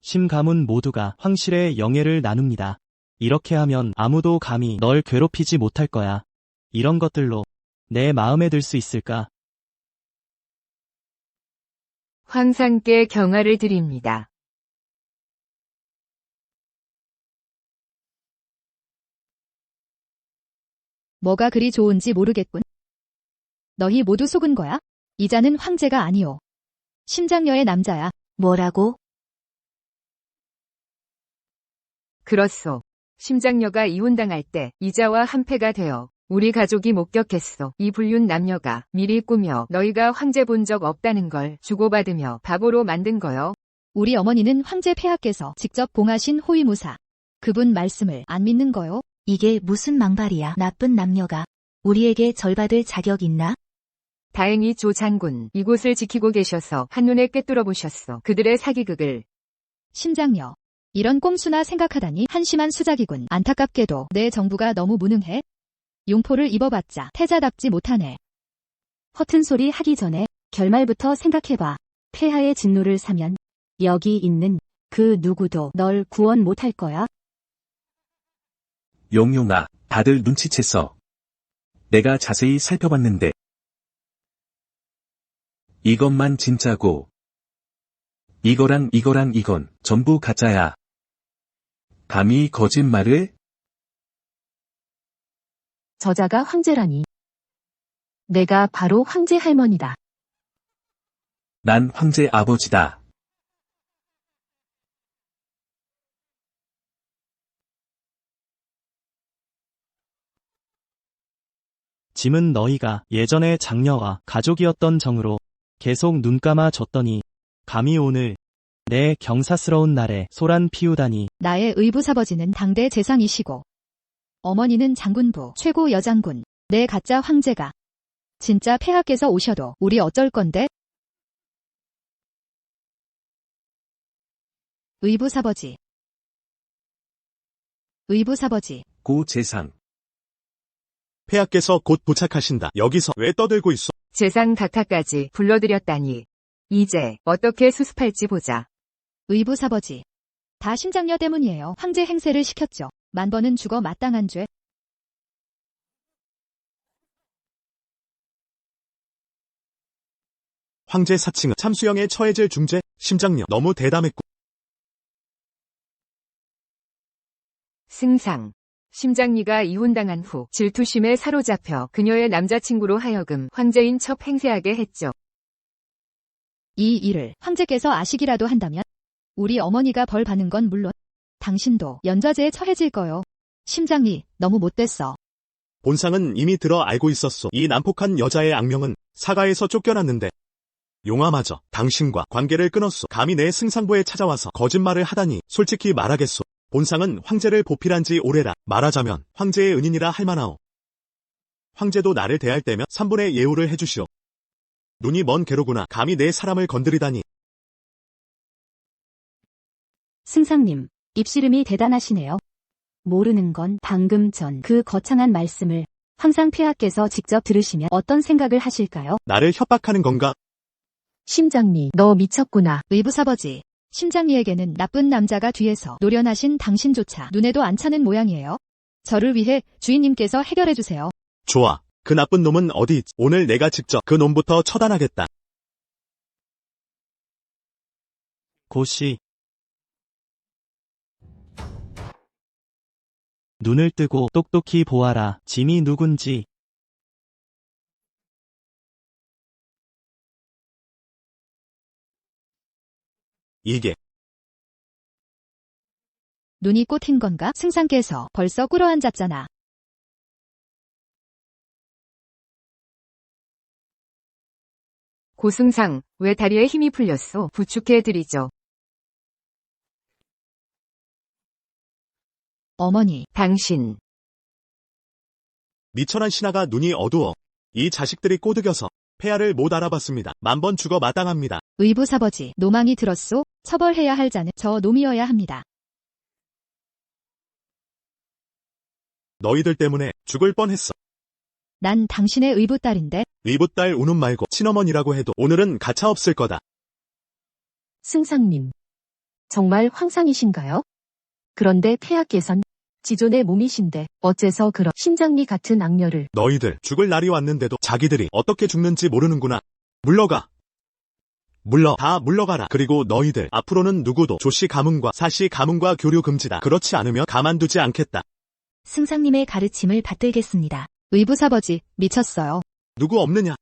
심가문 모두가 황실의 영예를 나눕니다. 이렇게 하면 아무도 감히 널 괴롭히지 못할 거야. 이런 것들로 내 마음에 들 수 있을까? 황상께 경하를 드립니다. 뭐가 그리 좋은지 모르겠군. 너희 모두 속은 거야? 이자는 황제가 아니오. 심장녀의 남자야. 뭐라고? 그렇소. 심장녀가 이혼당할 때 이자와 한패가 되어 우리 가족이 목격했소. 이 불륜 남녀가 미리 꾸며 너희가 황제 본 적 없다는 걸 주고받으며 바보로 만든 거요. 우리 어머니는 황제 폐하께서 직접 봉하신 호위무사. 그분 말씀을 안 믿는 거요? 이게 무슨 망발이야. 나쁜 남녀가 우리에게 절받을 자격 있나? 다행히 조 장군 이곳을 지키고 계셔서 한눈에 꿰뚫어 보셨소. 그들의 사기극을. 심장녀. 이런 꼼수나 생각하다니 한심한 수작이군. 안타깝게도 내 정부가 너무 무능해. 용포를 입어봤자 태자답지 못하네. 허튼 소리 하기 전에 결말부터 생각해봐. 폐하의 진노를 사면 여기 있는 그 누구도 널 구원 못할 거야. 용용아, 다들 눈치챘어. 내가 자세히 살펴봤는데 이것만 진짜고 이거랑 이건 전부 가짜야. 감히 거짓말을? 저자가 황제라니. 내가 바로 황제 할머니다. 난 황제 아버지다. 짐은 너희가 예전에 장녀와 가족이었던 정으로 계속 눈 감아 줬더니 감히 오늘 내 경사스러운 날에 소란 피우다니. 나의 의부사버지는 당대 재상이시고 어머니는 장군부 최고 여장군. 내 가짜 황제가 진짜 폐하께서 오셔도 우리 어쩔 건데? 의부사버지. 의부사버지. 고 재상. 폐하께서 곧 도착하신다. 여기서 왜 떠들고 있어? 재상 각하까지 불러들였다니. 이제 어떻게 수습할지 보자. 의부사버지. 다 심장녀 때문이에요. 황제 행세를 시켰죠. 만번은 죽어 마땅한 죄. 황제 사칭은 참수형에 처해질 중죄. 심장녀 너무 대담했고. 승상. 심장리가 이혼당한 후 질투심에 사로잡혀 그녀의 남자친구로 하여금 황제인 척 행세하게 했죠. 이 일을 황제께서 아시기라도 한다면 우리 어머니가 벌 받는 건 물론 당신도 연좌제에 처해질 거요. 심장리 너무 못됐어. 본상은 이미 들어 알고 있었소. 이 난폭한 여자의 악명은 사가에서 쫓겨났는데 용화마저 당신과 관계를 끊었소. 감히 내 승상부에 찾아와서 거짓말을 하다니. 솔직히 말하겠소. 본상은 황제를 보필한 지 오래라. 말하자면 황제의 은인이라 할 만하오. 황제도 나를 대할 때면 3분의 예우를 해주시오. 눈이 먼 개로구나. 감히 내 사람을 건드리다니. 승상님, 입씨름이 대단하시네요. 모르는 건 방금 전 그 거창한 말씀을 황상 폐하께서 직접 들으시면 어떤 생각을 하실까요? 나를 협박하는 건가? 심장리, 너 미쳤구나. 의부사버지. 심장리에게는 나쁜 남자가 뒤에서 노련하신 당신조차 눈에도 안 차는 모양이에요. 저를 위해 주인님께서 해결해주세요. 좋아. 그 나쁜 놈은 어디 있지? 오늘 내가 직접 그 놈부터 처단하겠다. 고씨. 눈을 뜨고 똑똑히 보아라. 짐이 누군지. 이게 눈이 꽃인 건가? 승상께서 벌써 꿇어앉았잖아. 고승상, 왜 다리에 힘이 풀렸소? 부축해드리죠. 어머니. 당신. 미천한 신하가 눈이 어두워. 이 자식들이 꼬드겨서 폐하를 못 알아봤습니다. 만번 죽어 마땅합니다. 의부사버지. 노망이 들었소? 처벌해야 할 자는 저 놈이어야 합니다. 너희들 때문에 죽을 뻔했어. 난 당신의 의붓딸인데. 의붓딸 우는 말고 친어머니라고 해도 오늘은 가차없을 거다. 승상님. 정말 황상이신가요? 그런데 폐하께선 지존의 몸이신데 어째서 그런 심장리 같은 악녀를. 너희들 죽을 날이 왔는데도 자기들이 어떻게 죽는지 모르는구나. 물러가. 다 물러가라. 그리고 너희들 앞으로는 누구도 조씨 가문과 사씨 가문과 교류 금지다. 그렇지 않으면 가만두지 않겠다. 승상님의 가르침을 받들겠습니다. 의부사버지, 미쳤어요. 누구 없느냐?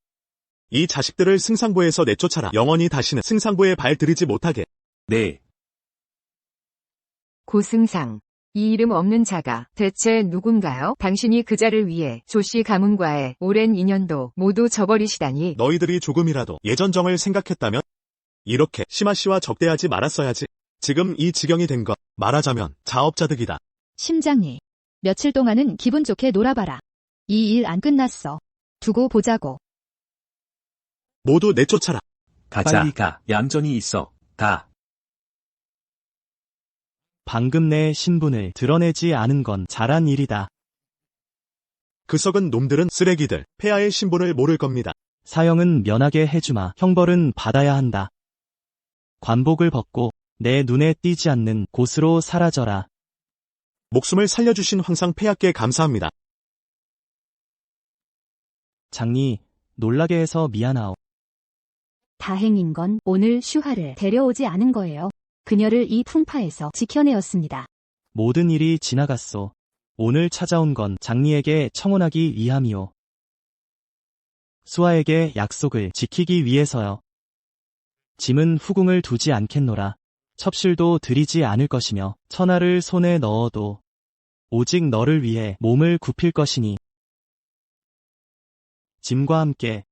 이 자식들을 승상부에서 내쫓아라. 영원히 다시는 승상부에 발 들이지 못하게. 네, 고승상. 이 이름 없는 자가 대체 누군가요? 당신이 그 자를 위해 조씨 가문과의 오랜 인연도 모두 저버리시다니. 너희들이 조금이라도 예전 정을 생각했다면 이렇게 심아 씨와 적대하지 말았어야지. 지금 이 지경이 된 것 말하자면 자업자득이다. 심장이. 며칠 동안은 기분 좋게 놀아봐라. 이 일 안 끝났어. 두고 보자고. 모두 내쫓아라. 가자. 빨리 가. 얌전히 있어. 가. 방금 내 신분을 드러내지 않은 건 잘한 일이다. 그 썩은 놈들은 쓰레기들. 폐하의 신분을 모를 겁니다. 사형은 면하게 해주마. 형벌은 받아야 한다. 관복을 벗고 내 눈에 띄지 않는 곳으로 사라져라. 목숨을 살려주신 황상 폐하께 감사합니다. 장리, 놀라게 해서 미안하오. 다행인 건 오늘 슈화를 데려오지 않은 거예요. 그녀를 이 풍파에서 지켜내었습니다. 모든 일이 지나갔소. 오늘 찾아온 건 장리에게 청혼하기 위함이오. 수아에게 약속을 지키기 위해서요. 짐은 후궁을 두지 않겠노라. 첩실도 들이지 않을 것이며 천하를 손에 넣어도 오직 너를 위해 몸을 굽힐 것이니 짐과 함께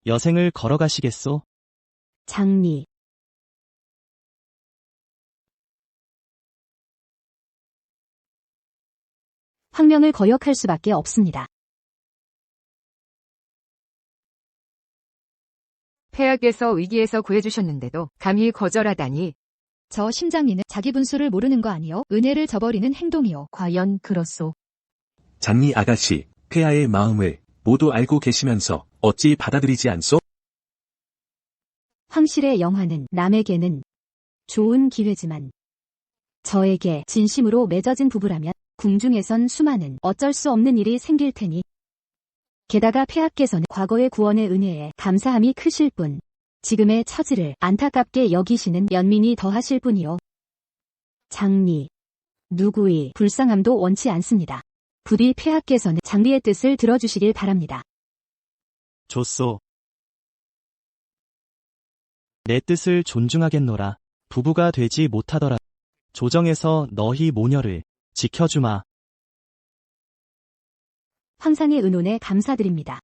여생을 걸어가시겠소? 장리. 황명을 거역할 수밖에 없습니다. 폐하께서 위기에서 구해주셨는데도 감히 거절하다니. 저 심장리는 자기 분수를 모르는 거 아니요? 은혜를 저버리는 행동이요. 과연 그렇소. 장리 아가씨, 폐하의 마음을 모두 알고 계시면서 어찌 받아들이지 않소? 황실의 영화는 남에게는 좋은 기회지만 저에게 진심으로 맺어진 부부라면 궁중에선 수많은 어쩔 수 없는 일이 생길 테니 게다가 폐하께서는 과거의 구원의 은혜에 감사함이 크실 뿐 지금의 처지를 안타깝게 여기시는 연민이 더하실 뿐이요. 장리, 누구의 불쌍함도 원치 않습니다. 부디 폐하께서는 장리의 뜻을 들어주시길 바랍니다. 좋소. 내 뜻을 존중하겠노라. 부부가 되지 못하더라. 조정에서 너희 모녀를 지켜주마. 황상의 은혼에 감사드립니다.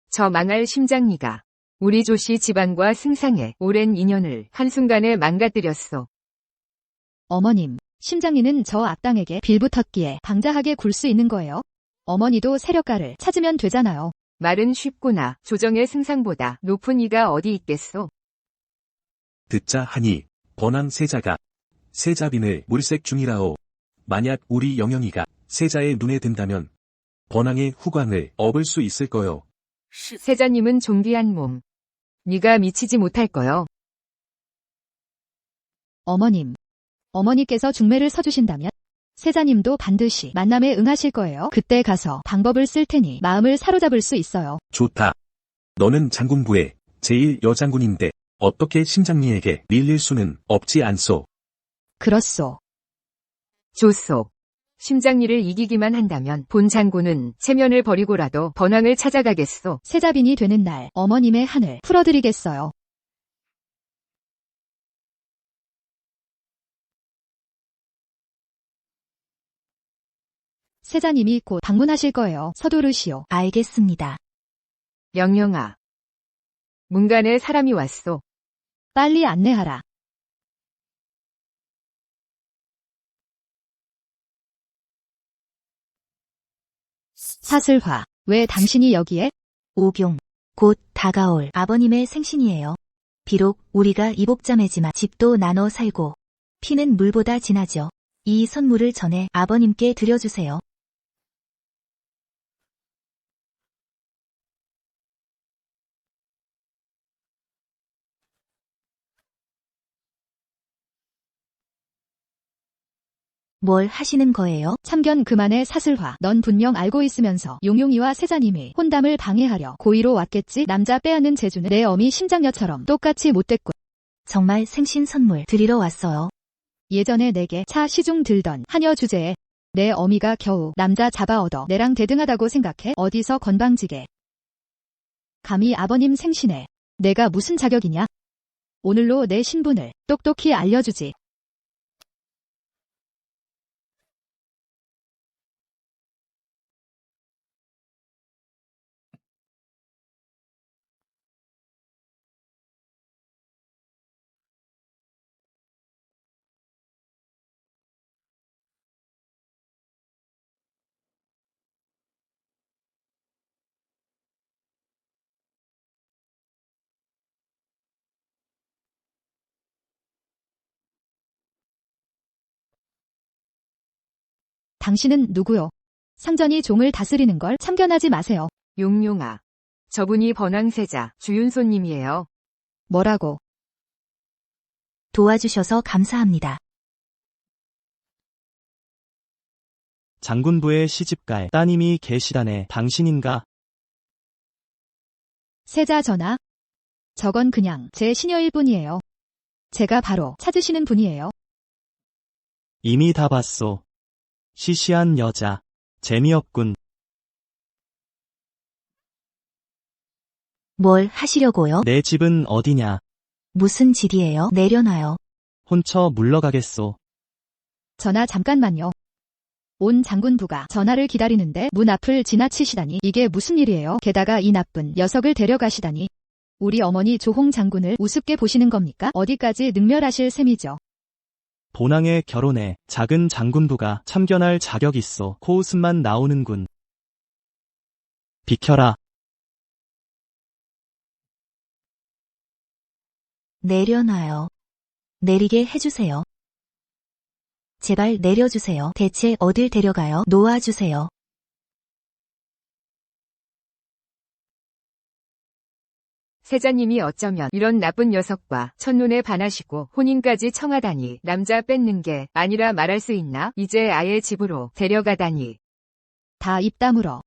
저 망할 심장리가 우리 조씨 집안과 승상의 오랜 인연을 한순간에 망가뜨렸소. 어머님, 심장리는 저 악당에게 빌붙었기에 방자하게 굴 수 있는 거예요. 어머니도 세력가를 찾으면 되잖아요. 말은 쉽구나. 조정의 승상보다 높은 이가 어디 있겠소. 듣자 하니 번왕 세자가 세자빈을 물색 중이라오. 만약 우리 영영이가 세자의 눈에 든다면 번왕의 후광을 업을 수 있을 거요. 세자님은 존귀한 몸. 네가 미치지 못할 거요. 어머님, 어머니께서 중매를 서주신다면 세자님도 반드시 만남에 응하실 거예요. 그때 가서 방법을 쓸 테니 마음을 사로잡을 수 있어요. 좋다. 너는 장군부의 제1여장군인데 어떻게 심장리에게 밀릴 수는 없지 않소. 그렇소. 좋소. 심장리를 이기기만 한다면 본 장군은 체면을 버리고라도 번왕을 찾아가겠소. 세자빈이 되는 날 어머님의 한을 풀어드리겠어요. 세자님이 곧 방문하실 거예요. 서두르시오. 알겠습니다. 영영아. 문간에 사람이 왔소. 빨리 안내하라. 사슬화, 왜 당신이 여기에? 오경, 곧 다가올 아버님의 생신이에요. 비록 우리가 이복자매지만 집도 나눠 살고 피는 물보다 진하죠. 이 선물을 전해 아버님께 드려주세요. 뭘 하시는 거예요? 참견 그만해 사슬화. 넌 분명 알고 있으면서 용용이와 세자님이 혼담을 방해하려 고의로 왔겠지. 남자 빼앗는 재주는 내 어미 심장녀처럼 똑같이 못됐군. 정말 생신 선물 드리러 왔어요. 예전에 내게 차 시중 들던 하녀 주제에 내 어미가 겨우 남자 잡아 얻어 내랑 대등하다고 생각해? 어디서 건방지게. 감히 아버님 생신에 내가 무슨 자격이냐? 오늘로 내 신분을 똑똑히 알려주지. 당신은 누구요? 상전이 종을 다스리는 걸 참견하지 마세요. 용용아. 저분이 번왕세자 주윤손님이에요. 뭐라고? 도와주셔서 감사합니다. 장군부의 시집갈 따님이 계시다네. 당신인가? 세자 전하. 저건 그냥 제 시녀일 뿐이에요. 제가 바로 찾으시는 분이에요. 이미 다 봤소. 시시한 여자. 재미없군. 뭘 하시려고요? 내 집은 어디냐? 무슨 질이에요? 내려놔요. 혼처 물러가겠소. 전하 잠깐만요. 온 장군부가 전하를 기다리는데 문 앞을 지나치시다니 이게 무슨 일이에요? 게다가 이 나쁜 녀석을 데려가시다니. 우리 어머니 조홍 장군을 우습게 보시는 겁니까? 어디까지 능멸하실 셈이죠? 본왕의 결혼에 작은 장군부가 참견할 자격 있어. 코웃음만 나오는군. 비켜라. 내려놔요. 내리게 해주세요. 제발 내려주세요. 대체 어딜 데려가요? 놓아주세요. 세자님이 어쩌면 이런 나쁜 녀석과 첫눈에 반하시고 혼인까지 청하다니 남자 뺏는 게 아니라 말할 수 있나? 이제 아예 집으로 데려가다니. 다 입 다물어.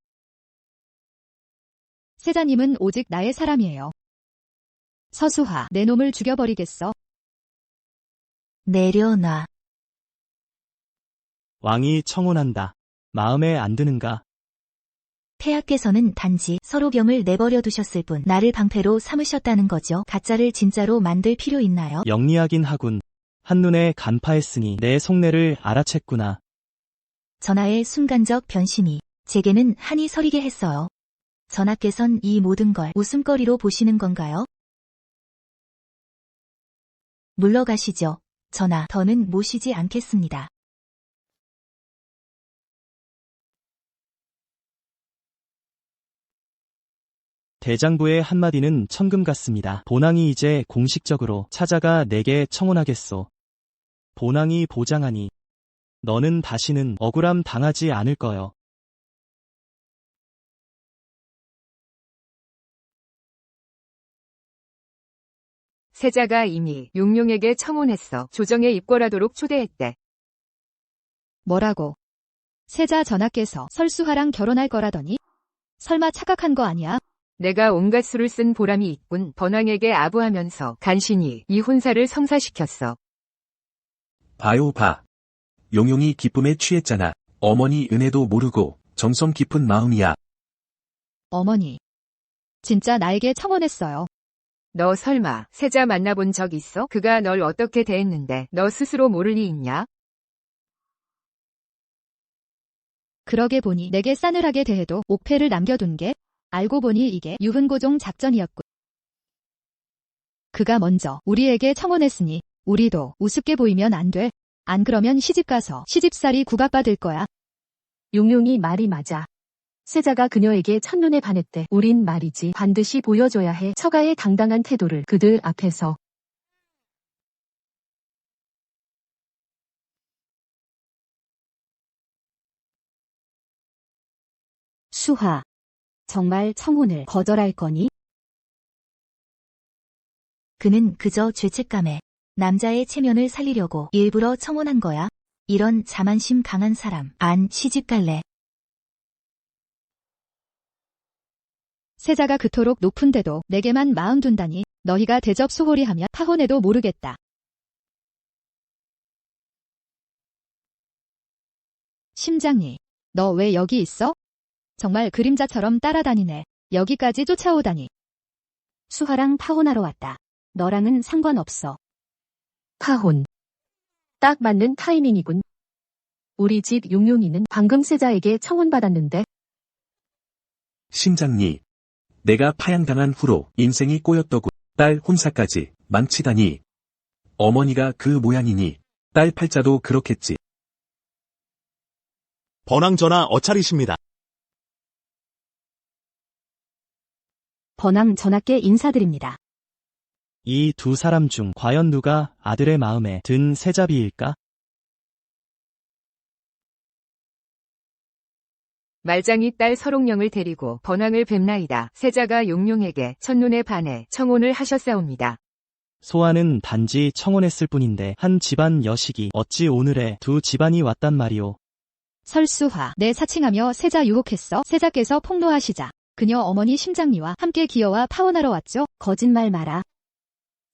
세자님은 오직 나의 사람이에요. 서수하, 내 놈을 죽여버리겠어. 내려놔. 왕이 청혼한다. 마음에 안 드는가? 폐하께서는 단지 서로 병을 내버려 두셨을 뿐 나를 방패로 삼으셨다는 거죠. 가짜를 진짜로 만들 필요 있나요? 영리하긴 하군. 한눈에 간파했으니 내 속내를 알아챘구나. 전하의 순간적 변심이 제게는 한이 서리게 했어요. 전하께선 이 모든 걸 웃음거리로 보시는 건가요? 물러가시죠. 전하, 더는 모시지 않겠습니다. 대장부의 한마디는 천금 같습니다. 본왕이 이제 공식적으로 찾아가 내게 청혼하겠소. 본왕이 보장하니 너는 다시는 억울함 당하지 않을 거요. 세자가 이미 용용에게 청혼했어. 조정에 입궐하도록 초대했대. 뭐라고? 세자 전하께서 설수하랑 결혼할 거라더니? 설마 착각한 거 아니야? 내가 온갖 수를 쓴 보람이 있군. 번왕에게 아부하면서 간신히 이 혼사를 성사시켰어. 봐요 봐. 용용이 기쁨에 취했잖아. 어머니 은혜도 모르고 정성 깊은 마음이야. 어머니. 진짜 나에게 청혼했어요. 너 설마 세자 만나본 적 있어? 그가 널 어떻게 대했는데 너 스스로 모를 리 있냐? 그러게 보니 내게 싸늘하게 대해도 옥패를 남겨둔 게 알고 보니 이게 유흥고종 작전이었군. 그가 먼저 우리에게 청혼했으니 우리도 우습게 보이면 안 돼. 안 그러면 시집가서 시집살이 구박받을 거야. 용용이 말이 맞아. 세자가 그녀에게 첫눈에 반했대. 우린 말이지 반드시 보여줘야 해. 처가의 당당한 태도를 그들 앞에서. 수하. 정말 청혼을 거절할 거니? 그는 그저 죄책감에 남자의 체면을 살리려고 일부러 청혼한 거야. 이런 자만심 강한 사람 안 시집갈래. 세자가 그토록 높은데도 내게만 마음 둔다니 너희가 대접 소홀히 하면 파혼해도 모르겠다. 심장이, 너 왜 여기 있어? 정말 그림자처럼 따라다니네. 여기까지 쫓아오다니. 수화랑 파혼하러 왔다. 너랑은 상관없어. 파혼. 딱 맞는 타이밍이군. 우리 집 용용이는 방금 세자에게 청혼받았는데 심장니. 내가 파양당한 후로 인생이 꼬였더군. 딸 혼사까지 망치다니. 어머니가 그 모양이니 딸 팔자도 그렇겠지. 번왕 전하 어차리십니다. 번왕 전하께 인사드립니다. 이 두 사람 중 과연 누가 아들의 마음에 든 세자비일까? 말장이 딸 서롱령을 데리고 번왕을 뵙나이다. 세자가 용용에게 첫눈에 반해 청혼을 하셨사옵니다. 소아는 단지 청혼했을 뿐인데 한 집안 여식이 어찌 오늘에 두 집안이 왔단 말이오. 설수화, 내 사칭하며 세자 유혹했어. 세자께서 폭로하시자 그녀 어머니 심장리와 함께 기어와 파혼하러 왔죠. 거짓말 마라.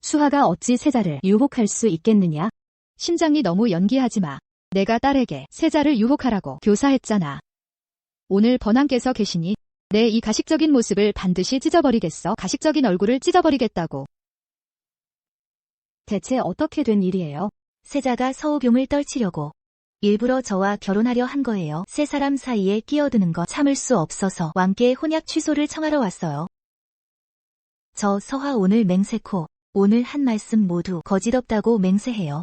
수화가 어찌 세자를 유혹할 수 있겠느냐? 심장리 너무 연기하지 마. 내가 딸에게 세자를 유혹하라고 교사했잖아. 오늘 번왕께서 계시니 내 이 가식적인 모습을 반드시 찢어버리겠어. 가식적인 얼굴을 찢어버리겠다고. 대체 어떻게 된 일이에요? 세자가 서우경을 떨치려고 일부러 저와 결혼하려 한 거예요. 세 사람 사이에 끼어드는 거 참을 수 없어서 왕께 혼약 취소를 청하러 왔어요. 저 서화 오늘 맹세코 오늘 한 말씀 모두 거짓 없다고 맹세해요.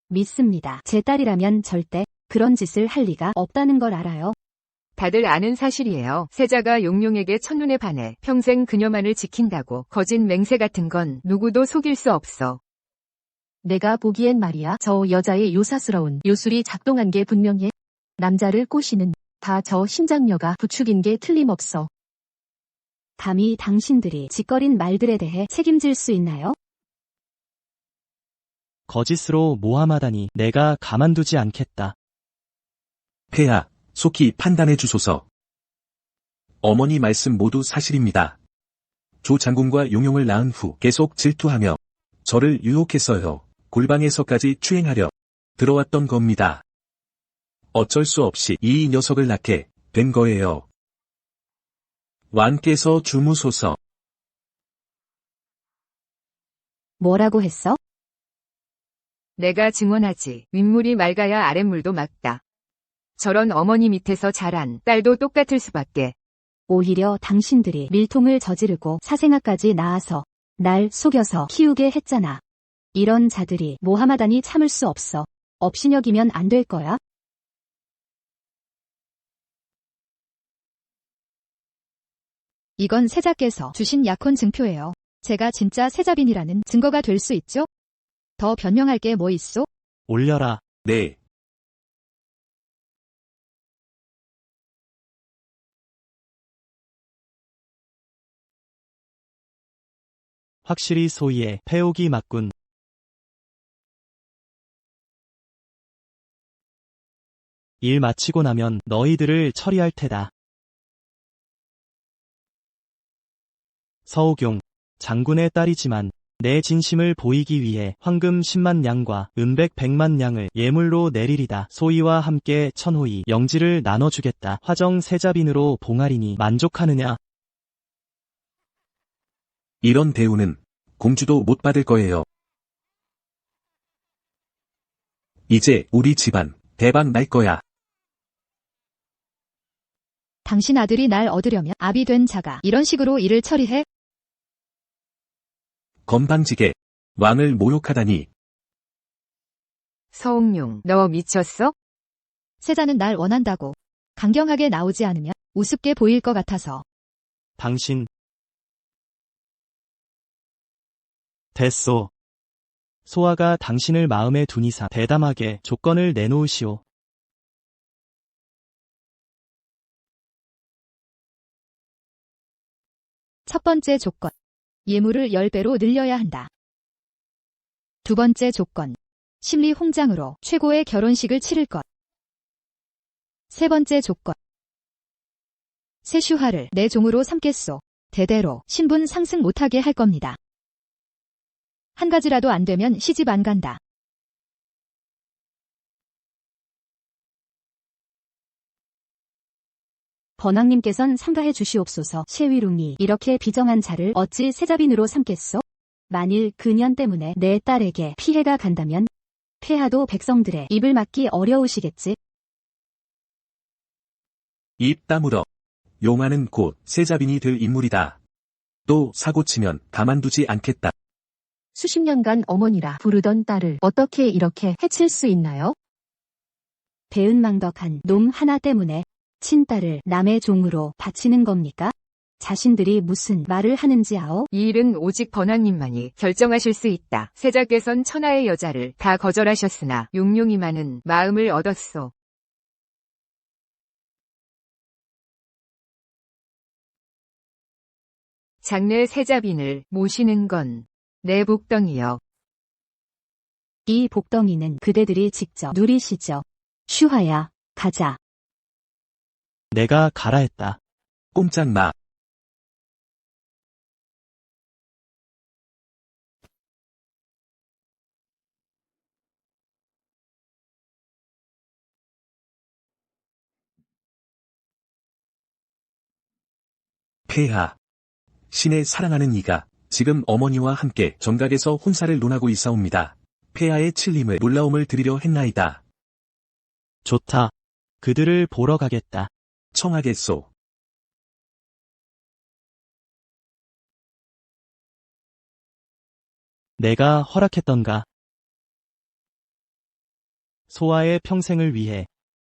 믿습니다. 제 딸이라면 절대 그런 짓을 할 리가 없다는 걸 알아요. 다들 아는 사실이에요. 세자가 용용에게 첫눈에 반해 평생 그녀만을 지킨다고 거짓 맹세 같은 건 누구도 속일 수 없어. 내가 보기엔 말이야 저 여자의 요사스러운 요술이 작동한 게 분명해. 남자를 꼬시는 다 저 심장녀가 부추긴 게 틀림없어. 감히 당신들이 짓거린 말들에 대해 책임질 수 있나요? 거짓으로 모함하다니 내가 가만두지 않겠다. 폐하, 속히 판단해 주소서. 어머니 말씀 모두 사실입니다. 조 장군과 용용을 낳은 후 계속 질투하며 저를 유혹했어요. 골방에서까지 추행하려 들어왔던 겁니다. 어쩔 수 없이 이 녀석을 낳게 된 거예요. 왕께서 주무소서. 뭐라고 했어? 내가 증언하지. 윗물이 맑아야 아랫물도 맑다. 저런 어머니 밑에서 자란 딸도 똑같을 수밖에. 오히려 당신들이 밀통을 저지르고 사생아까지 낳아서 날 속여서 키우게 했잖아. 이런 자들이 모함하다니 참을 수 없어. 업신여기면 안 될 거야. 이건 세자께서 주신 약혼 증표예요. 제가 진짜 세자빈이라는 증거가 될 수 있죠? 더 변명할 게 뭐 있소? 올려라. 네. 확실히 소희의 패옥이 맞군. 일 마치고 나면 너희들을 처리할 테다. 서우경, 장군의 딸이지만 내 진심을 보이기 위해 황금 10만 냥과 은백 100만 냥을 예물로 내리리다. 소희와 함께 천호이, 영지를 나눠주겠다. 화정 세자빈으로 봉하리니 만족하느냐? 이런 대우는 공주도 못 받을 거예요. 이제 우리 집안 대박 날 거야. 당신 아들이 날 얻으려면 압이 된 자가 이런 식으로 일을 처리해? 건방지게 왕을 모욕하다니. 서옥룡, 너 미쳤어? 세자는 날 원한다고. 강경하게 나오지 않으면 우습게 보일 것 같아서. 당신. 됐소. 소아가 당신을 마음에 둔 이상 대담하게 조건을 내놓으시오. 첫 번째 조건. 예물을 10배로 늘려야 한다. 두 번째 조건. 심리 홍장으로 최고의 결혼식을 치를 것. 세 번째 조건. 세슈화를 내 종으로 삼겠소. 대대로 신분 상승 못하게 할 겁니다. 한 가지라도 안 되면 시집 안 간다. 번왕님께선 삼가해 주시옵소서.谢위룽이 이렇게 비정한 자를 어찌 세자빈으로 삼겠소? 만일 그년 때문에 내 딸에게 피해가 간다면 폐하도 백성들의 입을 막기 어려우시겠지. 입 다물어. 용화는 곧 세자빈이 될 인물이다. 또 사고치면 가만두지 않겠다. 수십 년간 어머니라 부르던 딸을 어떻게 이렇게 해칠 수 있나요? 배은망덕한 놈 하나 때문에 친딸을 남의 종으로 바치는 겁니까? 자신들이 무슨 말을 하는지 아오? 이 일은 오직 번왕님만이 결정하실 수 있다. 세자께선 천하의 여자를 다 거절하셨으나 용용이만은 마음을 얻었소. 장래 세자빈을 모시는 건 내 복덩이여. 이 복덩이는 그대들이 직접 누리시죠. 슈하야, 가자. 내가 가라 했다. 꼼짝 마. 폐하. 신의 사랑하는 이가 지금 어머니와 함께 정각에서 혼사를 논하고 있사옵니다. 폐하의 칠림을 놀라움을 드리려 했나이다. 좋다. 그들을 보러 가겠다. 청하겠소. 내가 허락했던가. 소아의 평생을 위해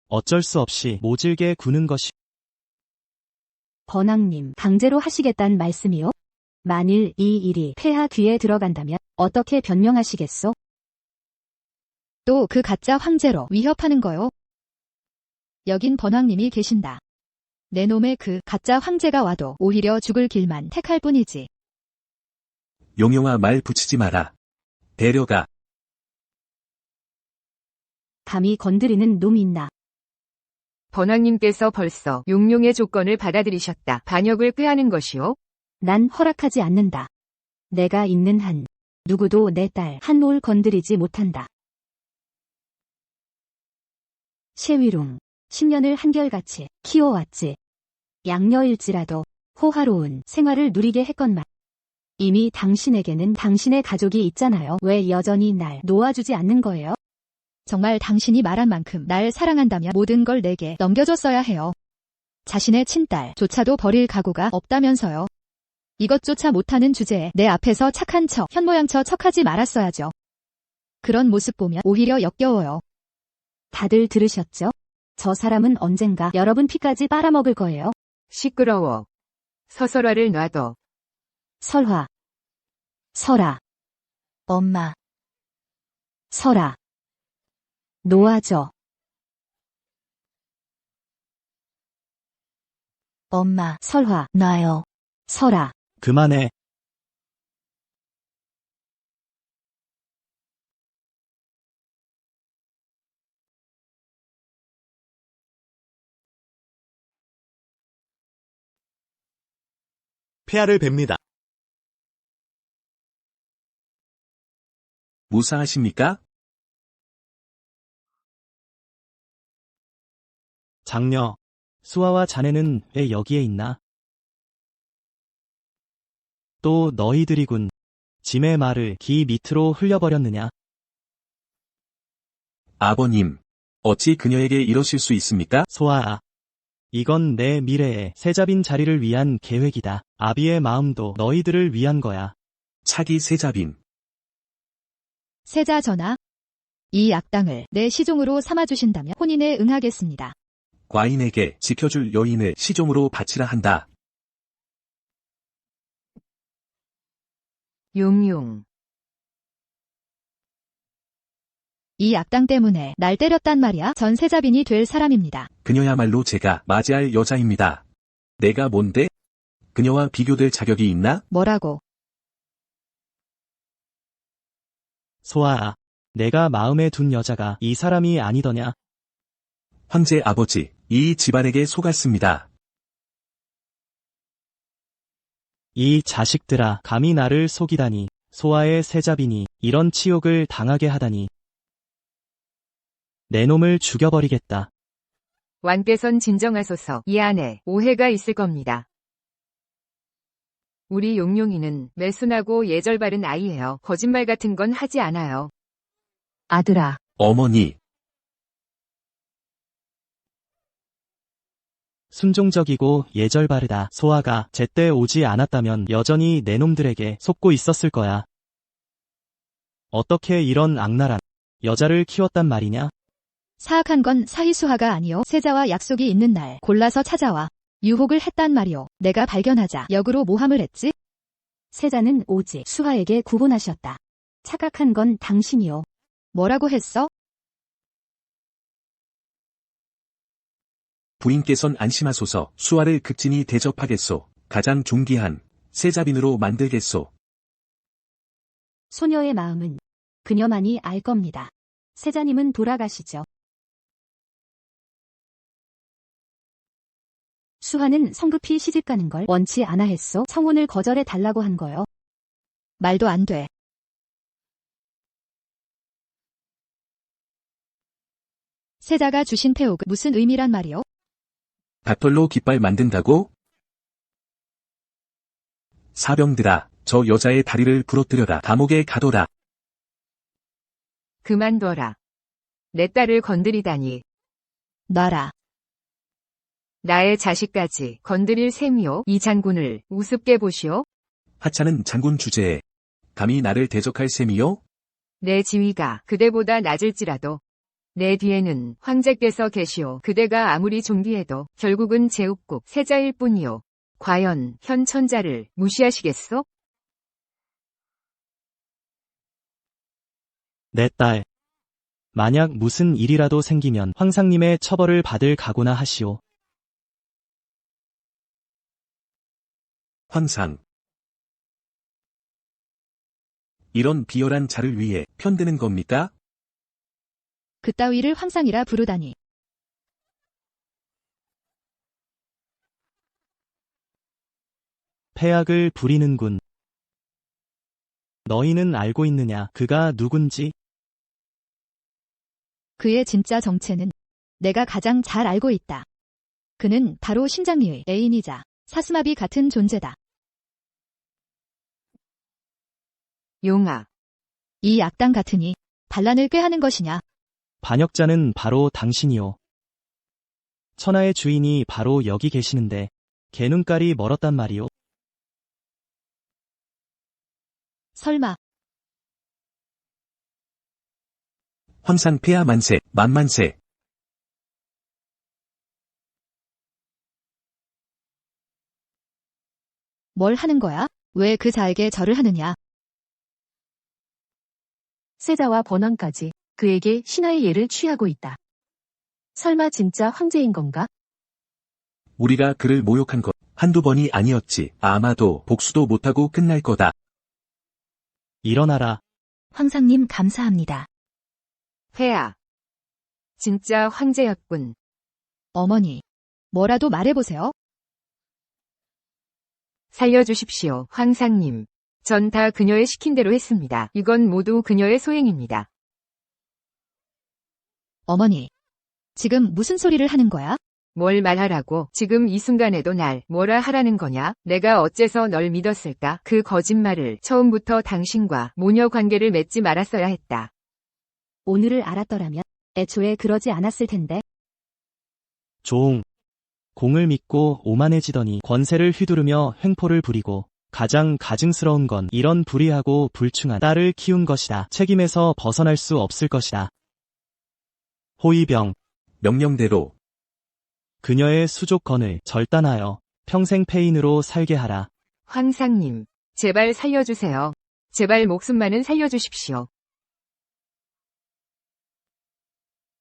어쩔 수 없이 모질게 구는 것이. 번왕님, 강제로 하시겠단 말씀이요? 만일 이 일이 폐하 귀에 들어간다면 어떻게 변명하시겠소? 또 그 가짜 황제로 위협하는 거요. 여긴 번왕님이 계신다. 내 놈의 그 가짜 황제가 와도 오히려 죽을 길만 택할 뿐이지. 용용아 말 붙이지 마라. 데려가. 감히 건드리는 놈 있나? 번왕님께서 벌써 용용의 조건을 받아들이셨다. 반역을 꾀하는 것이요? 난 허락하지 않는다. 내가 있는 한 누구도 내 딸 한올 건드리지 못한다.谢위룽, 10년을 한결같이 키워왔지. 양녀일지라도 호화로운 생활을 누리게 했건만 이미 당신에게는 당신의 가족이 있잖아요. 왜 여전히 날 놓아주지 않는 거예요? 정말 당신이 말한 만큼 날 사랑한다면 모든 걸 내게 넘겨줬어야 해요. 자신의 친딸조차도 버릴 각오가 없다면서요. 이것조차 못하는 주제에 내 앞에서 착한 척, 현모양처 척하지 말았어야죠. 그런 모습 보면 오히려 역겨워요. 다들 들으셨죠? 저 사람은 언젠가 여러분 피까지 빨아먹을 거예요. 시끄러워. 서설화를 놔둬. 설화. 설아. 엄마, 설아. 놓아줘. 엄마, 설화. 놔요. 설아. 그만해. 폐하를 뵙니다. 무사하십니까? 장녀, 수아와 자네는 왜 여기에 있나? 또 너희들이군. 짐의 말을 기 밑으로 흘려버렸느냐? 아버님, 어찌 그녀에게 이러실 수 있습니까? 소아아. 이건 내 미래의 세자빈 자리를 위한 계획이다. 아비의 마음도 너희들을 위한 거야. 차기 세자빈. 세자 전하, 이 악당을 내 시종으로 삼아주신다면 혼인에 응하겠습니다. 과인에게 지켜줄 여인을 시종으로 바치라 한다. 용용. 이 악당 때문에 날 때렸단 말이야. 전 세자빈이 될 사람입니다. 그녀야말로 제가 맞이할 여자입니다. 내가 뭔데? 그녀와 비교될 자격이 있나? 뭐라고? 소아아. 내가 마음에 둔 여자가 이 사람이 아니더냐? 황제 아버지, 이 집안에게 속았습니다. 이 자식들아, 감히 나를 속이다니, 소아의 세자비니, 이런 치욕을 당하게 하다니. 내 놈을 죽여버리겠다. 왕께선 진정하소서. 이 안에 오해가 있을 겁니다. 우리 용용이는 매순하고 예절 바른 아이예요. 거짓말 같은 건 하지 않아요. 아들아, 어머니, 순종적이고 예절 바르다. 소아가 제때 오지 않았다면 여전히 내 놈들에게 속고 있었을 거야. 어떻게 이런 악랄한 여자를 키웠단 말이냐? 사악한 건 사희수하가 아니요. 세자와 약속이 있는 날 골라서 찾아와 유혹을 했단 말이오. 내가 발견하자 역으로 모함을 했지. 세자는 오직 수하에게 구분하셨다. 착각한 건 당신이요. 뭐라고 했어? 부인께선 안심하소서. 수아를 극진히 대접하겠소. 가장 존귀한 세자빈으로 만들겠소. 소녀의 마음은 그녀만이 알 겁니다. 세자님은 돌아가시죠. 수하는 성급히 시집가는 걸 원치 않아 했소. 청혼을 거절해 달라고 한 거요. 말도 안 돼. 세자가 주신 패옥은 무슨 의미란 말이오? 닭털로 깃발 만든다고? 사병들아, 저 여자의 다리를 부러뜨려라. 감옥에 가둬라. 그만둬라. 내 딸을 건드리다니. 놔라. 나의 자식까지 건드릴 셈이오. 이 장군을 우습게 보시오. 하찮은 장군 주제에 감히 나를 대적할 셈이요? 내 지위가 그대보다 낮을지라도 내 뒤에는 황제께서 계시오. 그대가 아무리 존귀해도 결국은 제국국 세자일 뿐이오. 과연 현 천자를 무시하시겠소? 내 딸. 만약 무슨 일이라도 생기면 황상님의 처벌을 받을 각오나 하시오. 황상. 이런 비열한 자를 위해 편드는 겁니까? 그따위를 황상이라 부르다니. 패악을 부리는군. 너희는 알고 있느냐, 그가 누군지? 그의 진짜 정체는 내가 가장 잘 알고 있다. 그는 바로 신장리의 애인이자 사스마비 같은 존재다. 용아, 이 악당 같으니 반란을 꾀하는 것이냐? 반역자는 바로 당신이오. 천하의 주인이 바로 여기 계시는데 개눈깔이 멀었단 말이오. 설마 황상 폐하 만세, 만만세. 뭘 하는 거야? 왜 그 자에게 절을 하느냐? 세자와 번왕까지 그에게 신하의 예를 취하고 있다. 설마 진짜 황제인 건가? 우리가 그를 모욕한 것 한두 번이 아니었지. 아마도 복수도 못하고 끝날 거다. 일어나라. 황상님 감사합니다. 폐하. 진짜 황제였군. 어머니, 뭐라도 말해보세요. 살려주십시오, 황상님. 전 다 그녀의 시킨 대로 했습니다. 이건 모두 그녀의 소행입니다. 어머니, 지금 무슨 소리를 하는 거야? 뭘 말하라고? 지금 이 순간에도 날 뭐라 하라는 거냐? 내가 어째서 널 믿었을까? 그 거짓말을 처음부터 당신과 모녀 관계를 맺지 말았어야 했다. 오늘을 알았더라면 애초에 그러지 않았을 텐데. 종. 공을 믿고 오만해지더니 권세를 휘두르며 횡포를 부리고 가장 가증스러운 건 이런 불의하고 불충한 딸을 키운 것이다. 책임에서 벗어날 수 없을 것이다. 호위병. 명령대로. 그녀의 수족건을 절단하여 평생 폐인으로 살게 하라. 황상님, 제발 살려주세요. 제발 목숨만은 살려주십시오.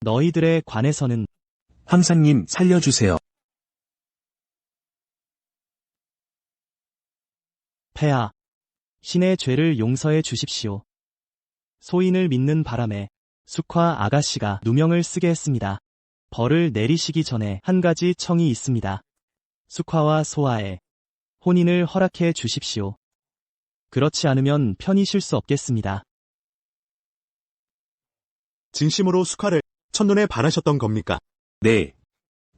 너희들의 관에서는 황상님 살려주세요. 폐하. 신의 죄를 용서해 주십시오. 소인을 믿는 바람에 숙화 아가씨가 누명을 쓰게 했습니다. 벌을 내리시기 전에 한 가지 청이 있습니다. 숙화와 소아의 혼인을 허락해 주십시오. 그렇지 않으면 편히 쉴 수 없겠습니다. 진심으로 숙화를 첫눈에 반하셨던 겁니까? 네.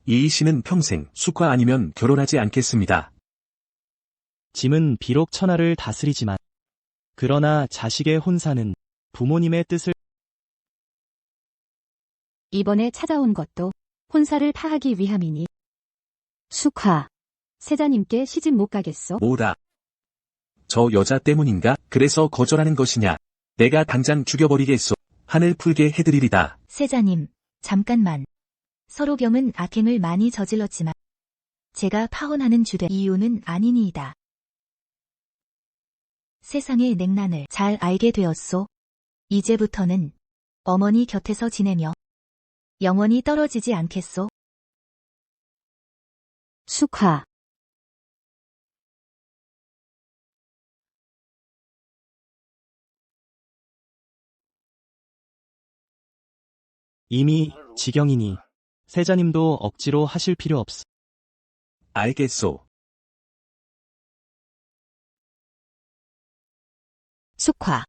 이희 씨는 평생 숙화 아니면 결혼하지 않겠습니다. 짐은 비록 천하를 다스리지만 그러나 자식의 혼사는 부모님의 뜻을 이번에 찾아온 것도 혼사를 파하기 위함이니. 숙화. 세자님께 시집 못 가겠소? 뭐라? 저 여자 때문인가? 그래서 거절하는 것이냐? 내가 당장 죽여버리겠소. 한을 풀게 해드리리다. 세자님, 잠깐만. 서로병은 악행을 많이 저질렀지만 제가 파혼하는 주된 이유는 아니니이다. 세상의 냉난을 잘 알게 되었소. 이제부터는 어머니 곁에서 지내며 영원히 떨어지지 않겠소. 숙화. 이미 지경이니 세자님도 억지로 하실 필요 없소. 알겠소. 숙화.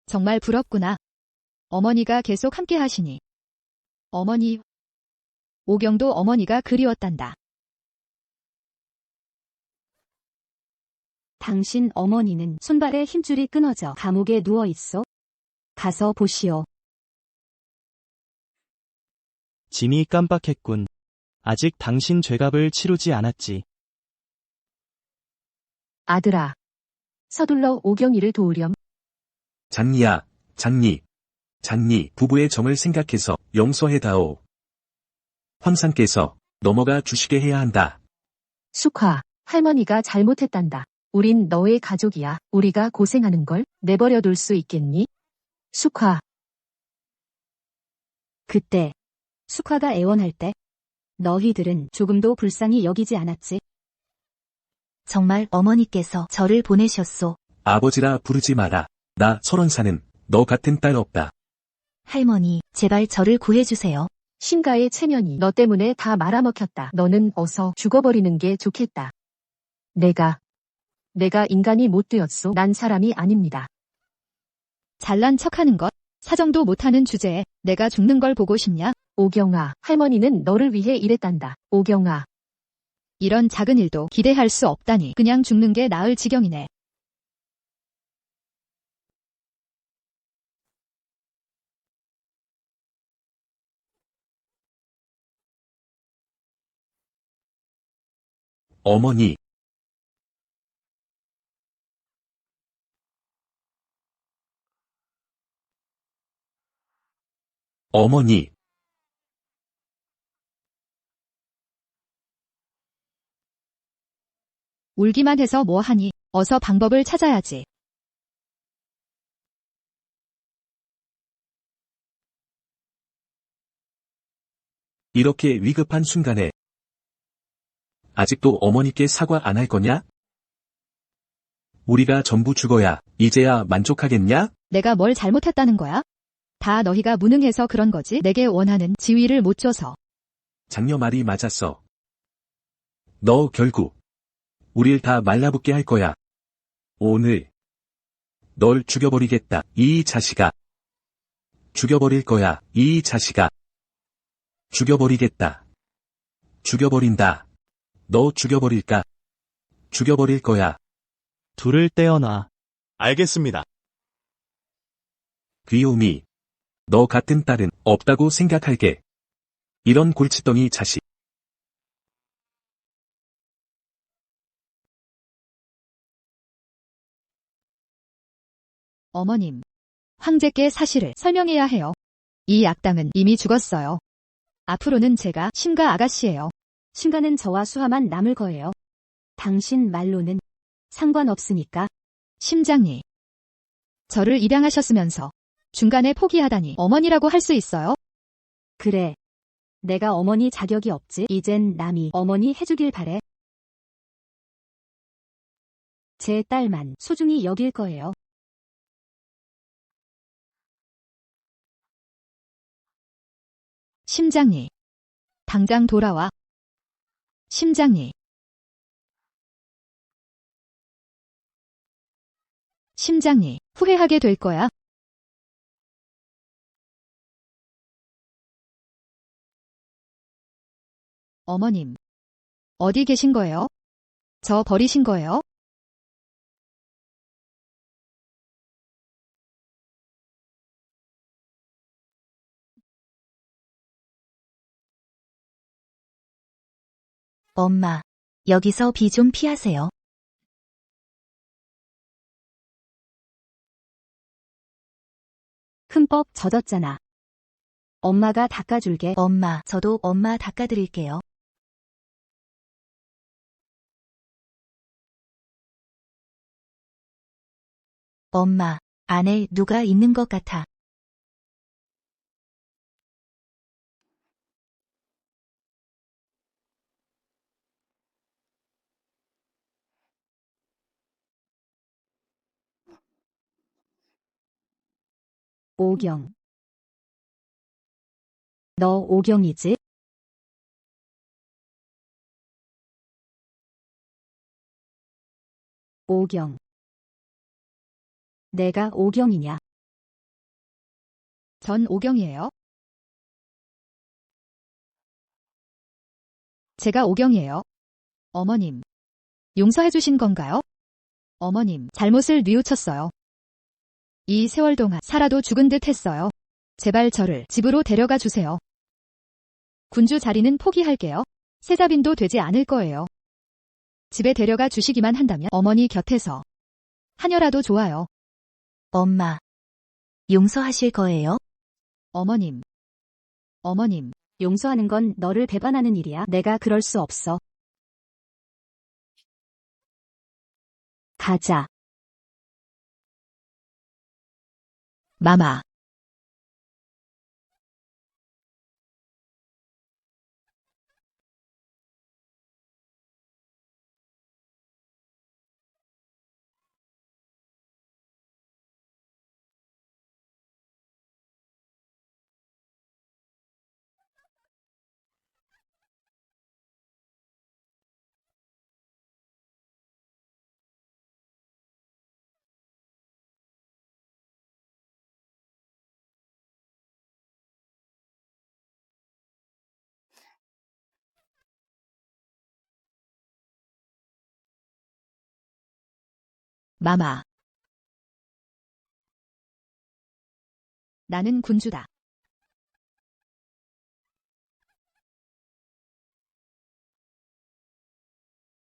정말 부럽구나. 어머니가 계속 함께 하시니. 어머니. 오경도 어머니가 그리웠단다. 당신 어머니는 손발에 힘줄이 끊어져 감옥에 누워 있어. 가서 보시오. 짐이 깜빡했군. 아직 당신 죄값을 치르지 않았지. 아들아. 서둘러 오경이를 도우렴. 장리야, 장리. 장리, 부부의 정을 생각해서 용서해다오. 황상께서 넘어가 주시게 해야 한다. 숙화. 할머니가 잘못했단다. 우린 너의 가족이야. 우리가 고생하는 걸 내버려 둘 수 있겠니? 숙화. 그때 숙화가 애원할 때 너희들은 조금도 불쌍히 여기지 않았지. 정말 어머니께서 저를 보내셨소. 아버지라 부르지 마라. 나 설원사는 너 같은 딸 없다. 할머니, 제발 저를 구해주세요. 신가의 체면이 너 때문에 다 말아먹혔다. 너는 어서 죽어버리는 게 좋겠다. 내가 인간이 못 되었소. 난 사람이 아닙니다. 잘난 척하는 것, 사정도 못하는 주제에 내가 죽는 걸 보고 싶냐? 오경아, 할머니는 너를 위해 일했단다. 오경아. 이런 작은 일도 기대할 수 없다니 그냥 죽는 게 나을 지경이네. 어머니. 어머니. 울기만 해서 뭐하니? 어서 방법을 찾아야지. 이렇게 위급한 순간에 아직도 어머니께 사과 안 할 거냐? 우리가 전부 죽어야 이제야 만족하겠냐? 내가 뭘 잘못했다는 거야? 다 너희가 무능해서 그런 거지. 내게 원하는 지위를 못 줘서. 장녀 말이 맞았어. 너 결국 우릴 다 말라붙게 할 거야. 오늘 널 죽여버리겠다. 이 자식아. 죽여버릴 거야. 이 자식아. 죽여버리겠다. 죽여버린다. 너 죽여버릴까? 죽여버릴 거야. 둘을 떼어놔. 알겠습니다. 귀요미. 너 같은 딸은 없다고 생각할게. 이런 골칫덩이 자식. 어머님. 황제께 사실을 설명해야 해요. 이 악당은 이미 죽었어요. 앞으로는 제가 신가 아가씨예요. 신가는 저와 수하만 남을 거예요. 당신 말로는 상관없으니까. 심장이. 저를 입양하셨으면서 중간에 포기하다니 어머니라고 할 수 있어요? 그래. 내가 어머니 자격이 없지. 이젠 남이 어머니 해주길 바래. 제 딸만 소중히 여길 거예요. 심장이. 당장 돌아와. 심장이. 심장이 후회하게 될 거야. 어머님, 어디 계신 거예요? 저 버리신 거예요? 엄마, 여기서 비 좀 피하세요. 흠뻑 젖었잖아. 엄마가 닦아줄게. 엄마, 저도 엄마 닦아드릴게요. 엄마, 안에 누가 있는 것 같아. 오경. 너 오경이지? 오경. 내가 오경이냐? 전 오경이에요. 제가 오경이에요. 어머님, 용서해 주신 건가요? 어머님, 잘못을 뉘우쳤어요. 이 세월 동안 살아도 죽은 듯 했어요. 제발 저를 집으로 데려가 주세요. 군주 자리는 포기할게요. 세자빈도 되지 않을 거예요. 집에 데려가 주시기만 한다면 어머니 곁에서 하녀라도 좋아요. 엄마, 용서하실 거예요? 어머님, 어머님, 용서하는 건 너를 배반하는 일이야. 내가 그럴 수 없어. 가자. 마마. 마마. 나는 군주다.